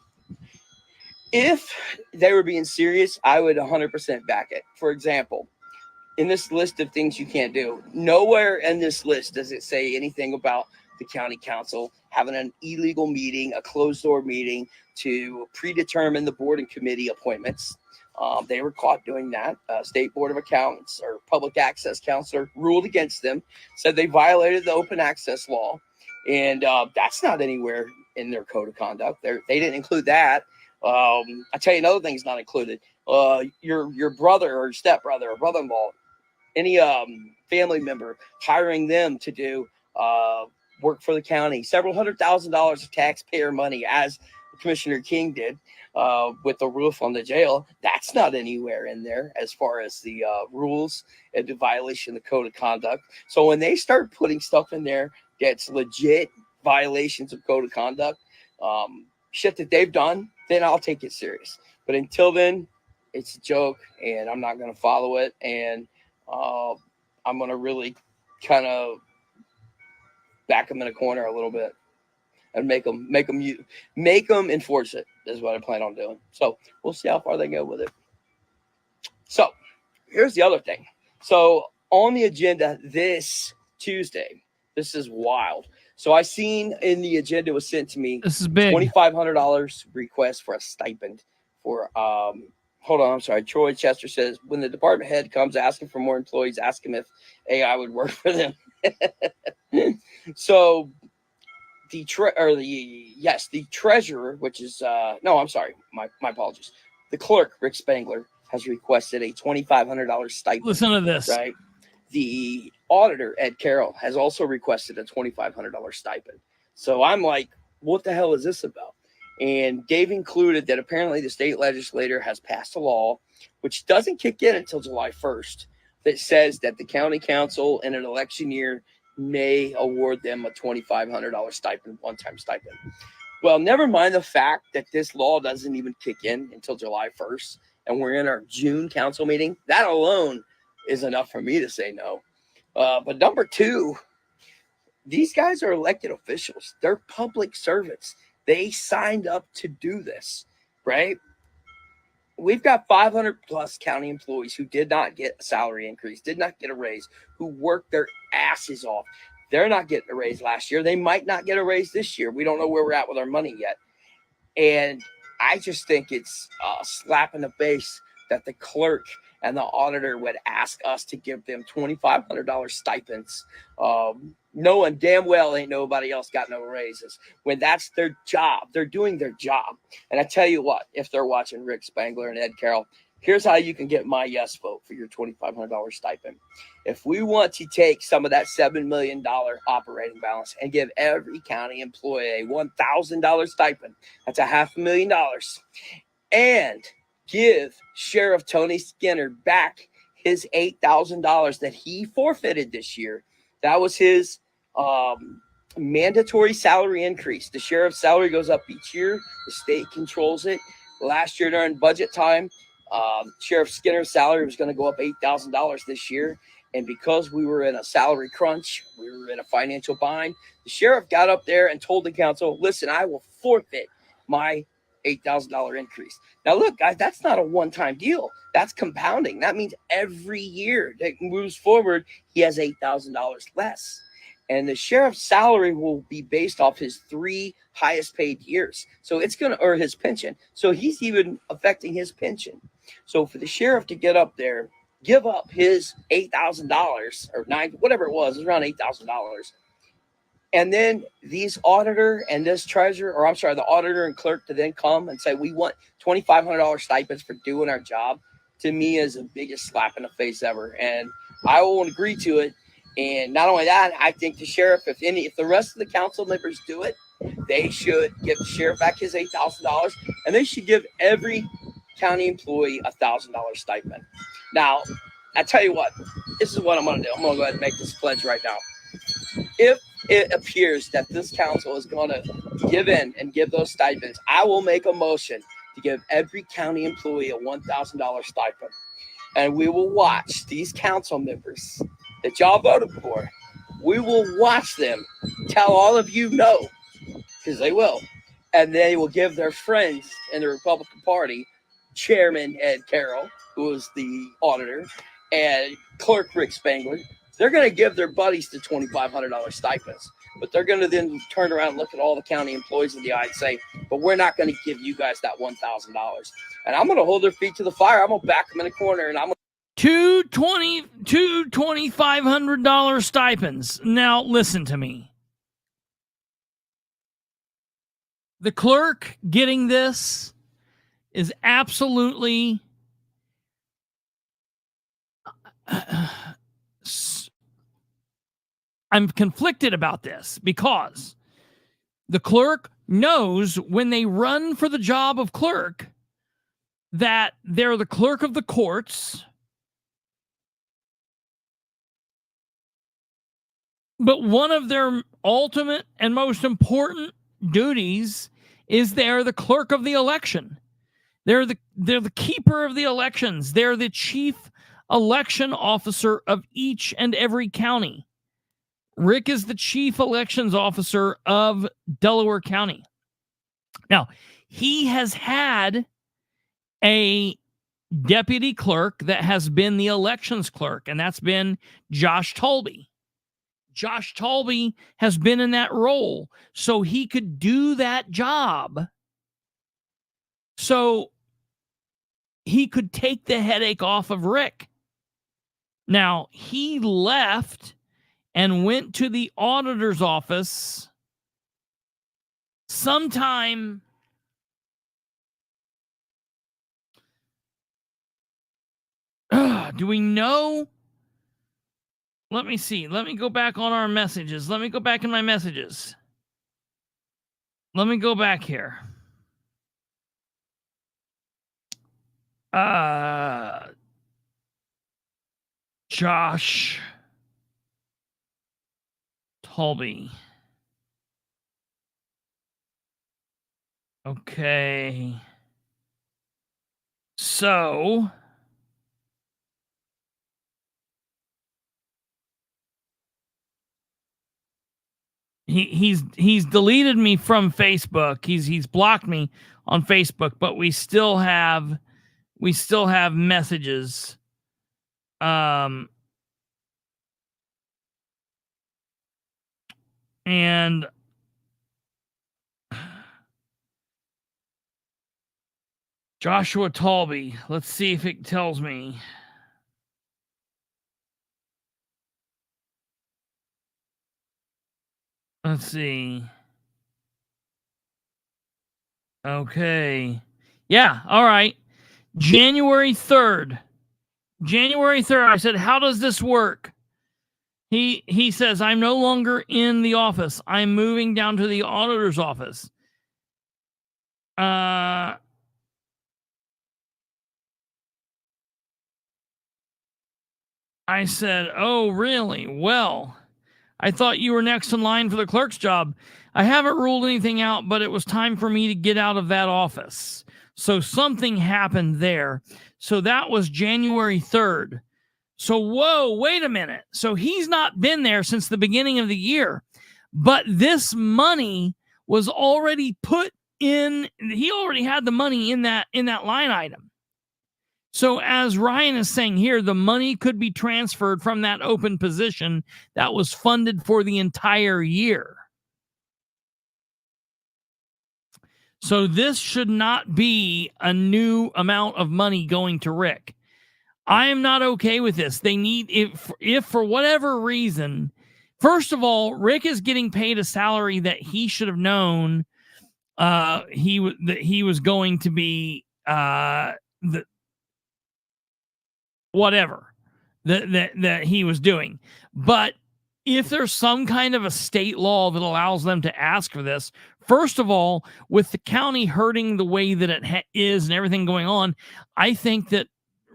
Speaker 4: if they were being serious, I would 100% back it. For example, in this list of things you can't do, nowhere in this list does it say anything about the county council having an illegal meeting, a closed door meeting to predetermine the board and committee appointments. They were caught doing that. State Board of Accountants or public access counselor ruled against them, said they violated the open access law. And that's not anywhere in their code of conduct. They didn't include that. I tell you another thing's not included. Your brother or stepbrother or brother-in-law, any family member, hiring them to do work for the county, several $100,000s of taxpayer money, as Commissioner King did with the roof on the jail. That's not anywhere in there as far as the rules and the violation of the code of conduct. So when they start putting stuff in there that's legit violations of code of conduct, shit that they've done, then I'll take it serious. But until then, it's a joke, and I'm not going to follow it. And I'm going to really kind of back them in a corner a little bit and make them enforce it is what I plan on doing. So we'll see how far they go with it. So here's the other thing. So on the agenda this Tuesday, this is wild. So I seen in the agenda was sent to me.
Speaker 2: This is big.
Speaker 4: $2,500 request for a stipend for hold on, I'm sorry. Troy Chester says, when the department head comes asking for more employees, ask him if AI would work for them. So the treasurer, which is no, I'm sorry, my apologies. The clerk, Rick Spangler, has requested a $2,500 stipend.
Speaker 2: Listen to this.
Speaker 4: Right. The auditor, Ed Carroll, has also requested a $2,500 stipend. So I'm like, what the hell is this about? And they've included that apparently the state legislature has passed a law, which doesn't kick in until July 1st, that says that the county council in an election year may award them a $2,500 stipend, one-time stipend. Well, never mind the fact that this law doesn't even kick in until July 1st, and we're in our June council meeting. That alone is enough for me to say no. But number two, these guys are elected officials. They're public servants. They signed up to do this, right? We've got 500 plus county employees who did not get a salary increase, did not get a raise, who worked their asses off. They're not getting a raise last year. They might not get a raise this year. We don't know where we're at with our money yet. And I just think it's a slap in the face that the clerk and the auditor would ask us to give them $2,500 stipends, knowing damn well ain't nobody else got no raises, when that's their job. They're doing their job. And I tell you what, if they're watching Rick Spangler and Ed Carroll, here's how you can get my yes vote for your $2,500 stipend. If we want to take some of that $7 million operating balance and give every county employee a $1,000 stipend, that's $500,000, and give Sheriff Tony Skinner back his $8,000 that he forfeited this year. That was his mandatory salary increase. The sheriff's salary goes up each year. The state controls it. Last year during budget time, Sheriff Skinner's salary was going to go up $8,000 this year. And because we were in a salary crunch, we were in a financial bind, the sheriff got up there and told the council, listen, I will forfeit my $8,000 increase. Now, look, guys, that's not a one-time deal. That's compounding. That means every year that moves forward, he has $8,000 less. And the sheriff's salary will be based off his 3 highest paid years. So it's going to, or his pension. So he's even affecting his pension. So for the sheriff to get up there, give up his $8,000 or whatever it was around $8,000. And then these auditor and this treasurer, or I'm sorry, the auditor and clerk to then come and say, we want $2,500 stipends for doing our job, to me is the biggest slap in the face ever. And I won't agree to it. And not only that, I think the sheriff, if the rest of the council members do it, they should give the sheriff back his $8,000, and they should give every county employee $1,000 stipend. Now, I tell you what, this is what I'm going to do. I'm going to go ahead and make this pledge right now. If it appears that this council is going to give in and give those stipends, I will make a motion to give every county employee a $1,000 stipend. And we will watch these council members that y'all voted for. We will watch them tell all of you no, because they will. And they will give their friends in the Republican Party, Chairman Ed Carroll, who is the auditor, and Clerk Rick Spangler, they're going to give their buddies the $2,500 stipends. But they're going to then turn around and look at all the county employees in the eye and say, but we're not going to give you guys that $1,000. And I'm going to hold their feet to the fire. I'm going to back them in the corner, and I'm going
Speaker 2: Two $2,500 stipends. Now, listen to me. The clerk getting this is absolutely I'm conflicted about this, because the clerk knows when they run for the job of clerk that they're the clerk of the courts. But one of their ultimate and most important duties is they're the clerk of the election. They're the keeper of the elections. They're the chief election officer of each and every county. Rick is the chief elections officer of Delaware County. Now, he has had a deputy clerk that has been the elections clerk, and that's been Josh Tolby. Josh Tolby has been in that role, so he could do that job. So he could take the headache off of Rick. Now, he left and went to the auditor's office sometime do we know? Let me see. Let me go back on our messages. Let me go back in my messages. Let me go back here. Josh Tolby. Okay. So he's deleted me from Facebook. He's blocked me on Facebook, but we still have messages. And Joshua Tolby, let's see if it tells me. Let's see. Okay. Yeah, all right. January 3rd. I said, how does this work? He says, I'm no longer in the office. I'm moving down to the auditor's office. I said, oh, really? Well, I thought you were next in line for the clerk's job. I haven't ruled anything out, but it was time for me to get out of that office. So something happened there. So that was January 3rd. So, whoa, wait a minute. So he's not been there since the beginning of the year. But this money was already put he already had the money in that line item. So as Ryan is saying here, the money could be transferred from that open position that was funded for the entire year. So this should not be a new amount of money going to Rick. I am not okay with this. They need, if for whatever reason, first of all, Rick is getting paid a salary that he should have known that he was going to be whatever that he was doing. But if there's some kind of a state law that allows them to ask for this, first of all, with the county hurting the way that it is and everything going on, I think that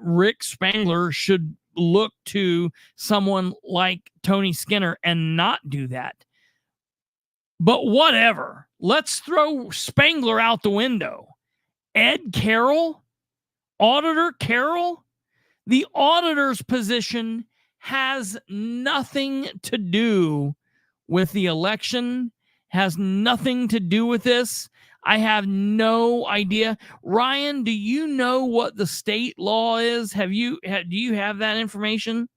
Speaker 2: Rick Spangler should look to someone like Tony Skinner and not do that. But whatever. Let's throw Spangler out the window. Ed Carroll? Auditor Carroll? The auditor's position has nothing to do with the election, has nothing to do with this. I have no idea. Ryan, do you know what the state law is? Do you have that information?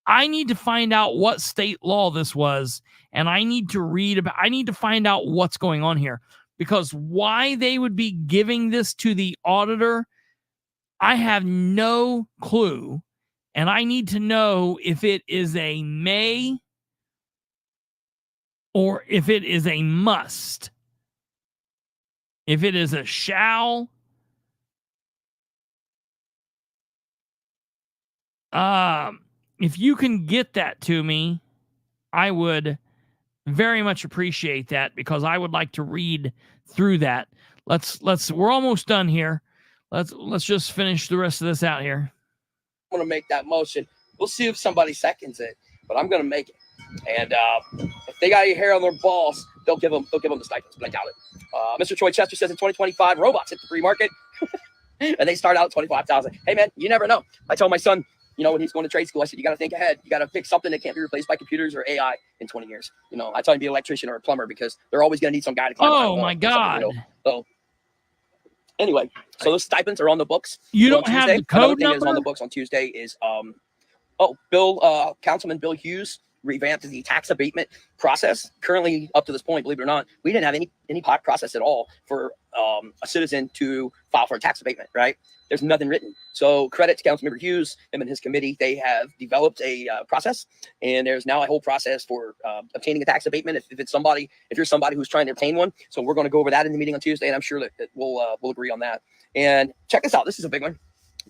Speaker 2: I need to find out what state law this was, and I need to find out what's going on here, because why they would be giving this to the auditor, I have no clue. And I need to know if it is a may or if it is a must. If it is a shall. If you can get that to me, I would very much appreciate that, because I would like to read through that. We're almost done here. Let's just finish the rest of this out here.
Speaker 4: I'm going to make that motion. We'll see if somebody seconds it, but I'm going to make it. And if they got any hair on their balls, they'll give them the stipends, but I doubt it. Mr. Troy Chester says in 2025, robots hit the free market, and they start out at $25,000. Hey, man, you never know. I told my son, when he's going to trade school, I said, you got to think ahead. You got to pick something that can't be replaced by computers or AI in 20 years. I tell him to be an electrician or a plumber, because they're always going to need some guy to climb.
Speaker 2: Oh, my God.
Speaker 4: So anyway, so those stipends are on the books.
Speaker 2: You don't have the code
Speaker 4: number? Another thing
Speaker 2: number?
Speaker 4: that is on the books on Tuesday is Councilman Bill Hughes revamped the tax abatement process. Currently, up to this point, believe it or not, we didn't have any process at all for a citizen to file for a tax abatement, right? There's nothing written. So credit to Councilmember Hughes, him and his committee. They have developed a process, and there's now a whole process for obtaining a tax abatement if you're somebody who's trying to obtain one. So we're going to go over that in the meeting on Tuesday, and I'm sure that we'll agree on that. And check this out. This is a big one.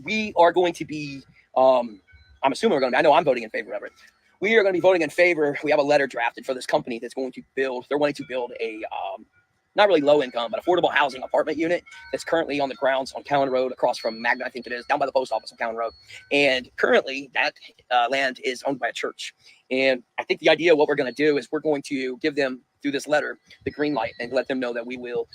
Speaker 4: We are going to be, I'm assuming we're going to be, I know I'm voting in favor of it. We are going to be voting in favor. We have a letter drafted for this company that's going to they're wanting to build a, not really low income, but affordable housing apartment unit that's currently on the grounds on Cowan Road, across from Magna, I think it is, down by the post office on Cowan Road. And currently that land is owned by a church. And I think the idea of what we're going to do is we're going to give them, through this letter, the green light, and let them know that we will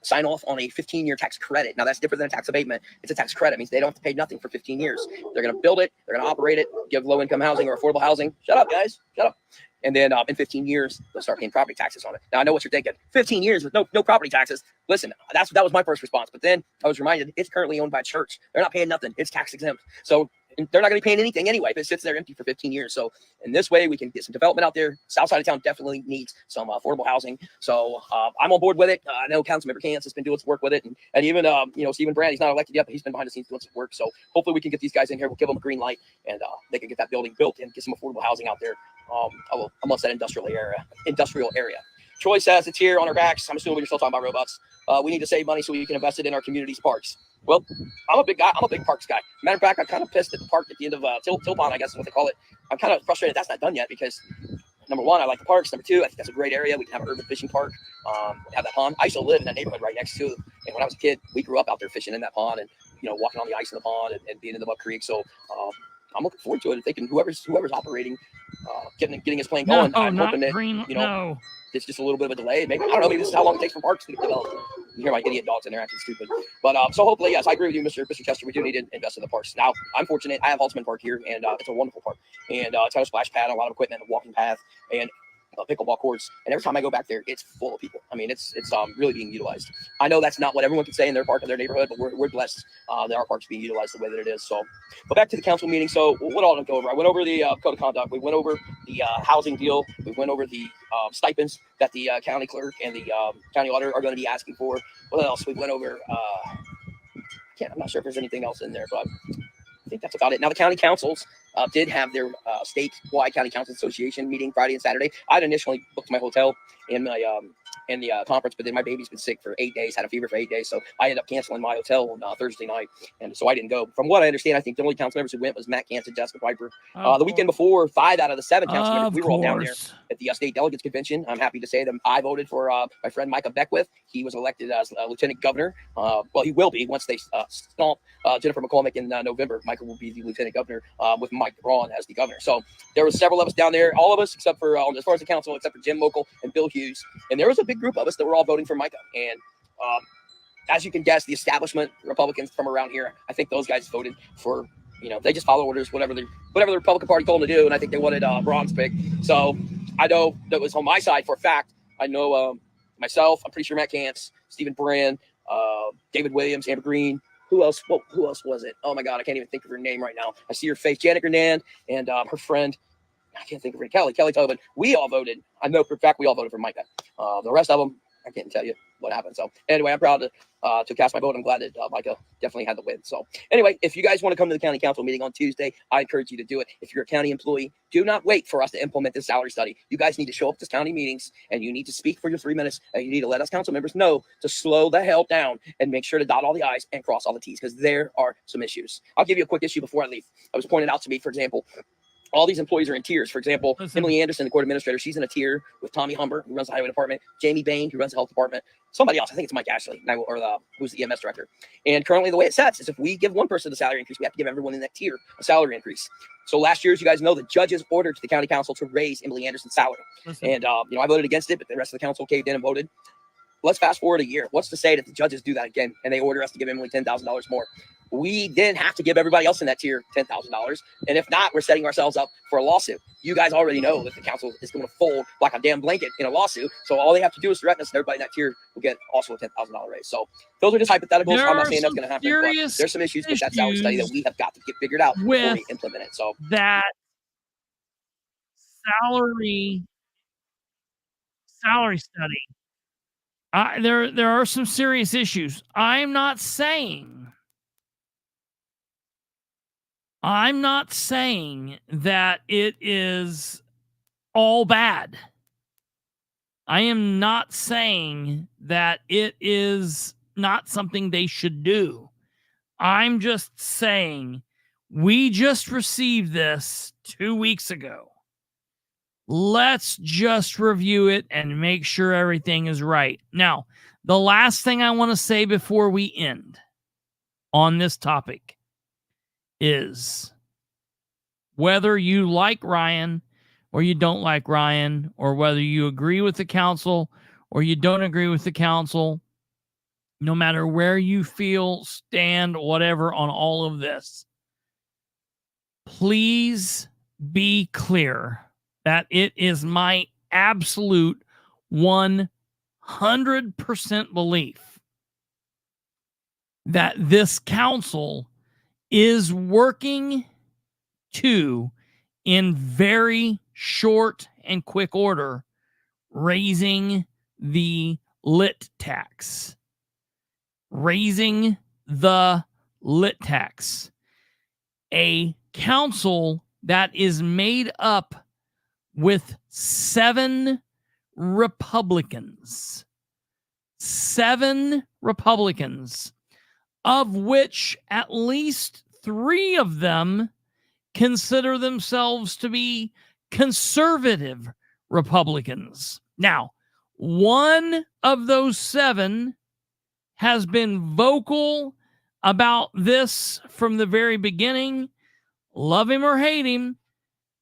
Speaker 4: sign off on a 15-year tax credit. Now, that's different than a tax abatement. It's a tax credit. It means they don't have to pay nothing for 15 years. They're going to build it. They're going to operate it, give low-income housing or affordable housing. Shut up, guys. Shut up. And then in 15 years, they'll start paying property taxes on it. Now, I know what you're thinking. 15 years with no property taxes. Listen, that was my first response. But then I was reminded it's currently owned by a church. They're not paying nothing. It's tax exempt. So they're not going to be paying anything anyway if it sits there empty for 15 years. So in this way, we can get some development out there. South side of town definitely needs some affordable housing. So I'm on board with it. I know Councilmember Cance has been doing some work with it. And even, Stephen Brand, he's not elected yet, but he's been behind the scenes doing some work. So hopefully we can get these guys in here. We'll give them a green light, and they can get that building built and get some affordable housing out there amongst that industrial area. Troy says it's here on our backs. I'm assuming you're still talking about robots. We need to save money so we can invest it in our community's parks. Well, I'm a big guy. I'm a big parks guy. Matter of fact, I'm kind of pissed at the park at the end of Tilpon, I guess is what they call it. I'm kind of frustrated that's not done yet, because number one, I like the parks. Number two, I think that's a great area. We can have an urban fishing park, have that pond. I used to live in that neighborhood right next to it. And when I was a kid, we grew up out there fishing in that pond and, walking on the ice in the pond and being in the Buck Creek. So I'm looking forward to it. And thinking whoever's operating, getting his plane going. I'm hoping that, it's just a little bit of a delay. Maybe, I don't know, maybe this is how long it takes for parks to develop. You hear my idiot dogs in there acting stupid. But so hopefully, yes, I agree with you, Mr. Chester. We do need to invest in the parks. Now, I'm fortunate. I have Halsman Park here, and it's a wonderful park. And it's got a splash pad, a lot of equipment, a walking path. And pickleball courts, and every time I go back there, it's full of people. I mean, it's really being utilized. I know that's not what everyone can say in their park, in their neighborhood, but we're blessed that our park's being utilized the way that it is. So, but back to the council meeting. So what all did I go over? I went over the code of conduct. We went over the housing deal. We went over the stipends that the county clerk and the county auditor are going to be asking for. What else? We went over. I'm not sure if there's anything else in there, but I think that's about it. Now, the county councils did have their statewide county council association meeting Friday and Saturday. I'd initially booked my hotel in my in the conference, but then my baby's been sick for 8 days, had a fever for 8 days, so I ended up canceling my hotel on Thursday night, and so I didn't go. From what I understand, I think the only council members who went was Matt Canton, Jessica Piper. The weekend before, 5 out of the 7 council members, we were all down there at the state delegates convention. I'm happy to say that I voted for my friend Micah Beckwith. He was elected as lieutenant governor. Well, he will be once they stomp Jennifer McCormick in November. Micah will be the lieutenant governor with Mike Braun as the governor. So there were several of us down there, all of us except for as far as the council, except for Jim Mokel and Bill Hughes, and there was a big group of us that were all voting for Micah. And as you can guess, the establishment Republicans from around here, I think those guys voted for, they just follow orders, whatever the Republican Party told them to do, and I think they wanted Braun's pick. So I know that was on my side for a fact. I know myself, I'm pretty sure Matt Kantz, Stephen Brand, David Williams, Amber Green. Who else was it? Oh my God, I can't even think of her name right now. I see her face, Janet Gernand, and her friend, I can't think of her, Kelly Tobin. We all voted. I know for a fact we all voted for Micah. The rest of them, I can't tell you what happened. So anyway, I'm proud to cast my vote. I'm glad that Micah definitely had the win. So anyway, if you guys want to come to the county council meeting on Tuesday, I encourage you to do it. If you're a county employee, do not wait for us to implement this salary study. You guys need to show up to county meetings, and you need to speak for your 3 minutes, and you need to let us council members know to slow the hell down and make sure to dot all the I's and cross all the T's, because there are some issues. I'll give you a quick issue before I leave. It was pointed out to me, for example, all these employees are in tiers. For example, Emily Anderson, the court administrator, she's in a tier with Tommy Humber, who runs the highway department, Jamie Bain, who runs the health department, somebody else, I think it's Mike Ashley, who's the EMS director. And currently the way it sets is if we give one person the salary increase, we have to give everyone in that tier a salary increase. So last year, as you guys know, the judges ordered the county council to raise Emily Anderson's salary. And, I voted against it, but the rest of the council caved in and voted. Let's fast forward a year. What's to say that the judges do that again and they order us to give Emily $10,000 more? We then have to give everybody else in that tier $10,000. And if not, we're setting ourselves up for a lawsuit. You guys already know that the council is going to fold like a damn blanket in a lawsuit. So all they have to do is threaten us, and everybody in that tier will get also a $10,000 raise. So those are just hypotheticals. I'm not saying that's going to happen, but there's some issues with that salary study that we have got to get figured out before we implement it. So
Speaker 2: that salary study. There are some serious issues. I'm not saying that it is all bad. I am not saying that it is not something they should do. I'm just saying we just received this 2 weeks ago. Let's just review it and make sure everything is right. Now, the last thing I want to say before we end on this topic is whether you like Ryan or you don't like Ryan, or whether you agree with the council or you don't agree with the council, no matter where you feel, stand, whatever on all of this, please be clear that it is my absolute 100% belief that this council is working to, in very short and quick order, raising the lit tax. Raising the lit tax. A council that is made up with 7 Republicans. 7 Republicans, of which at least 3 of them consider themselves to be conservative Republicans. Now, one of those 7 has been vocal about this from the very beginning. Love him or hate him,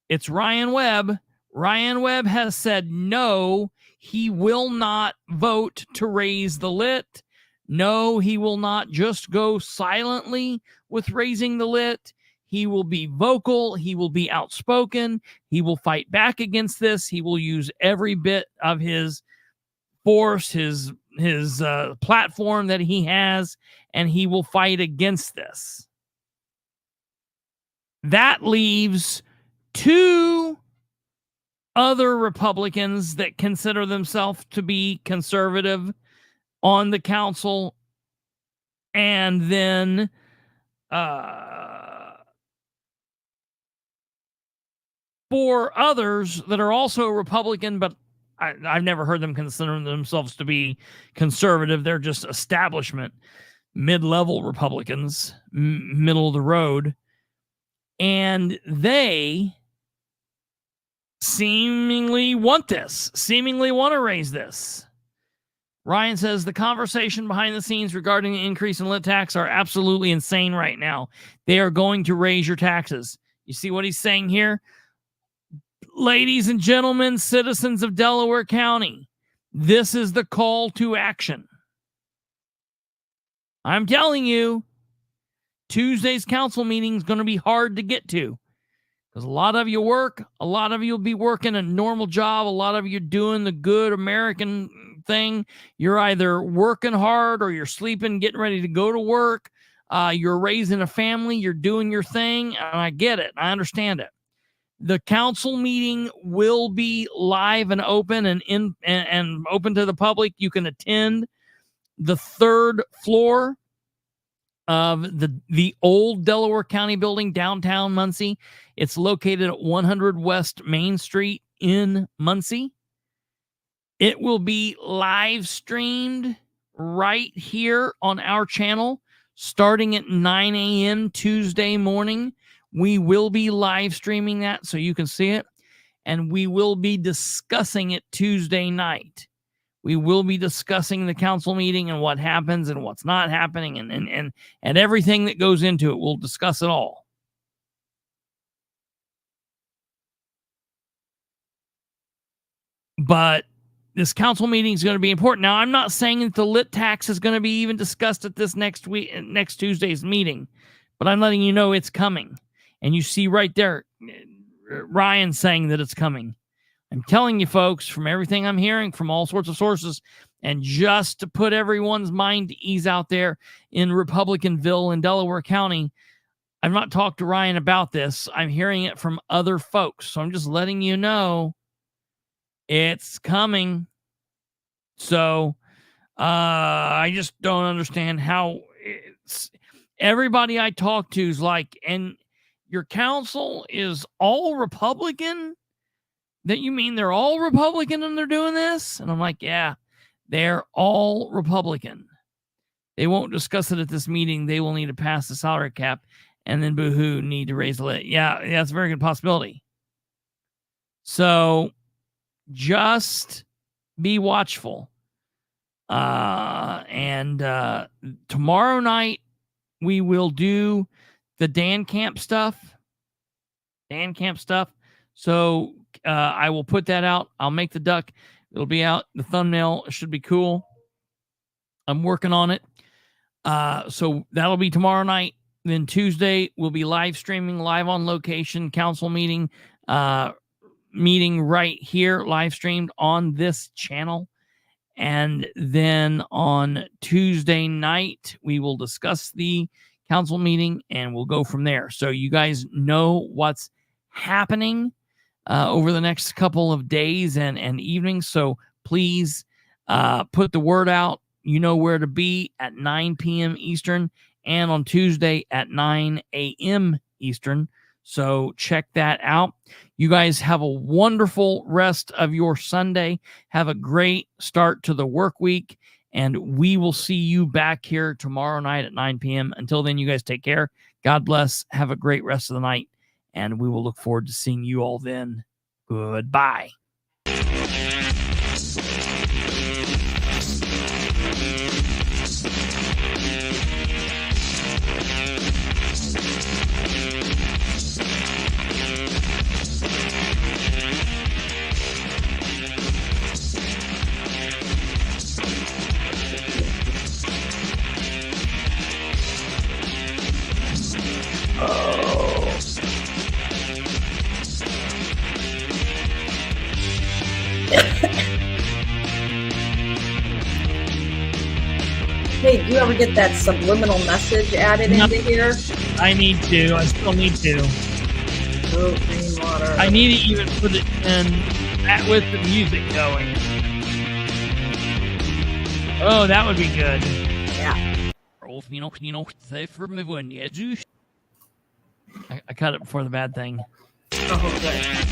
Speaker 2: it's Ryan Webb. Ryan Webb has said no, he will not vote to raise the lit. No, he will not just go silently with raising the lit. He will be vocal. He will be outspoken. He will fight back against this. He will use every bit of his force, his platform that he has, and he will fight against this. That leaves two other Republicans that consider themselves to be conservative on the council, and then four others that are also Republican, but I've never heard them consider themselves to be conservative. They're just establishment, mid-level Republicans, middle of the road. And they seemingly want this, seemingly want to raise this. Ryan says the conversation behind the scenes regarding the increase in lit tax are absolutely insane right now. They are going to raise your taxes. You see what he's saying here? Ladies and gentlemen, citizens of Delaware County, this is the call to action. I'm telling you, Tuesday's council meeting is going to be hard to get to because a lot of you work, a lot of you will be working a normal job, a lot of you doing the good American thing. You're either working hard or you're sleeping, getting ready to go to work. You're raising a family, you're doing your thing, and I get it. I understand it. The council meeting will be live and open and open to the public. You can attend the third floor of the old Delaware County building, downtown Muncie. It's located at 100 West Main Street in Muncie. It will be live streamed right here on our channel starting at 9 a.m. Tuesday morning. We will be live streaming that so you can see it, and we will be discussing it Tuesday night. We will be discussing the council meeting and what happens and what's not happening and everything that goes into it. We'll discuss it all. But this council meeting is going to be important. Now, I'm not saying that the lit tax is going to be even discussed at this next Tuesday's meeting, but I'm letting you know it's coming. And you see right there, Ryan saying that it's coming. I'm telling you, folks, from everything I'm hearing from all sorts of sources, and just to put everyone's mind at ease out there in Republicanville in Delaware County, I've not talked to Ryan about this. I'm hearing it from other folks. So I'm just letting you know it's coming. So I just don't understand how everybody I talk to is like, and your council is all Republican? That you mean they're all Republican and they're doing this? And I'm like, yeah, they're all Republican. They won't discuss it at this meeting. They will need to pass the salary cap and then boo-hoo, need to raise the lit. Yeah, that's a very good possibility. So just be watchful. And tomorrow night, we will do the Dan Camp stuff. So I will put that out. I'll make the duck. It'll be out. The thumbnail should be cool. I'm working on it. So that'll be tomorrow night. Then Tuesday, we'll be live streaming, live on location, council meeting right here, live streamed on this channel. And then on Tuesday night, we will discuss the council meeting and we'll go from there. So you guys know what's happening over the next couple of days and evenings. So please put the word out. You know where to be at 9 p.m. Eastern and on Tuesday at 9 a.m. Eastern. So check that out. You guys have a wonderful rest of your Sunday. Have a great start to the work week. And we will see you back here tomorrow night at 9 p.m. Until then, you guys take care. God bless. Have a great rest of the night. And we will look forward to seeing you all then. Goodbye. Oh.
Speaker 3: Hey, do you ever get that subliminal message added into here?
Speaker 2: I need to. I still need to.
Speaker 3: Oh, clean water.
Speaker 2: I need to even put it in with the music going. Oh, that would be good.
Speaker 3: Yeah.
Speaker 2: I cut it before the bad thing.
Speaker 3: Oh, good.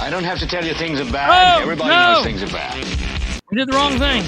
Speaker 1: I don't have to tell you things are bad.
Speaker 2: Oh,
Speaker 1: Everybody
Speaker 2: no.
Speaker 1: knows things are bad.
Speaker 2: We did the wrong thing.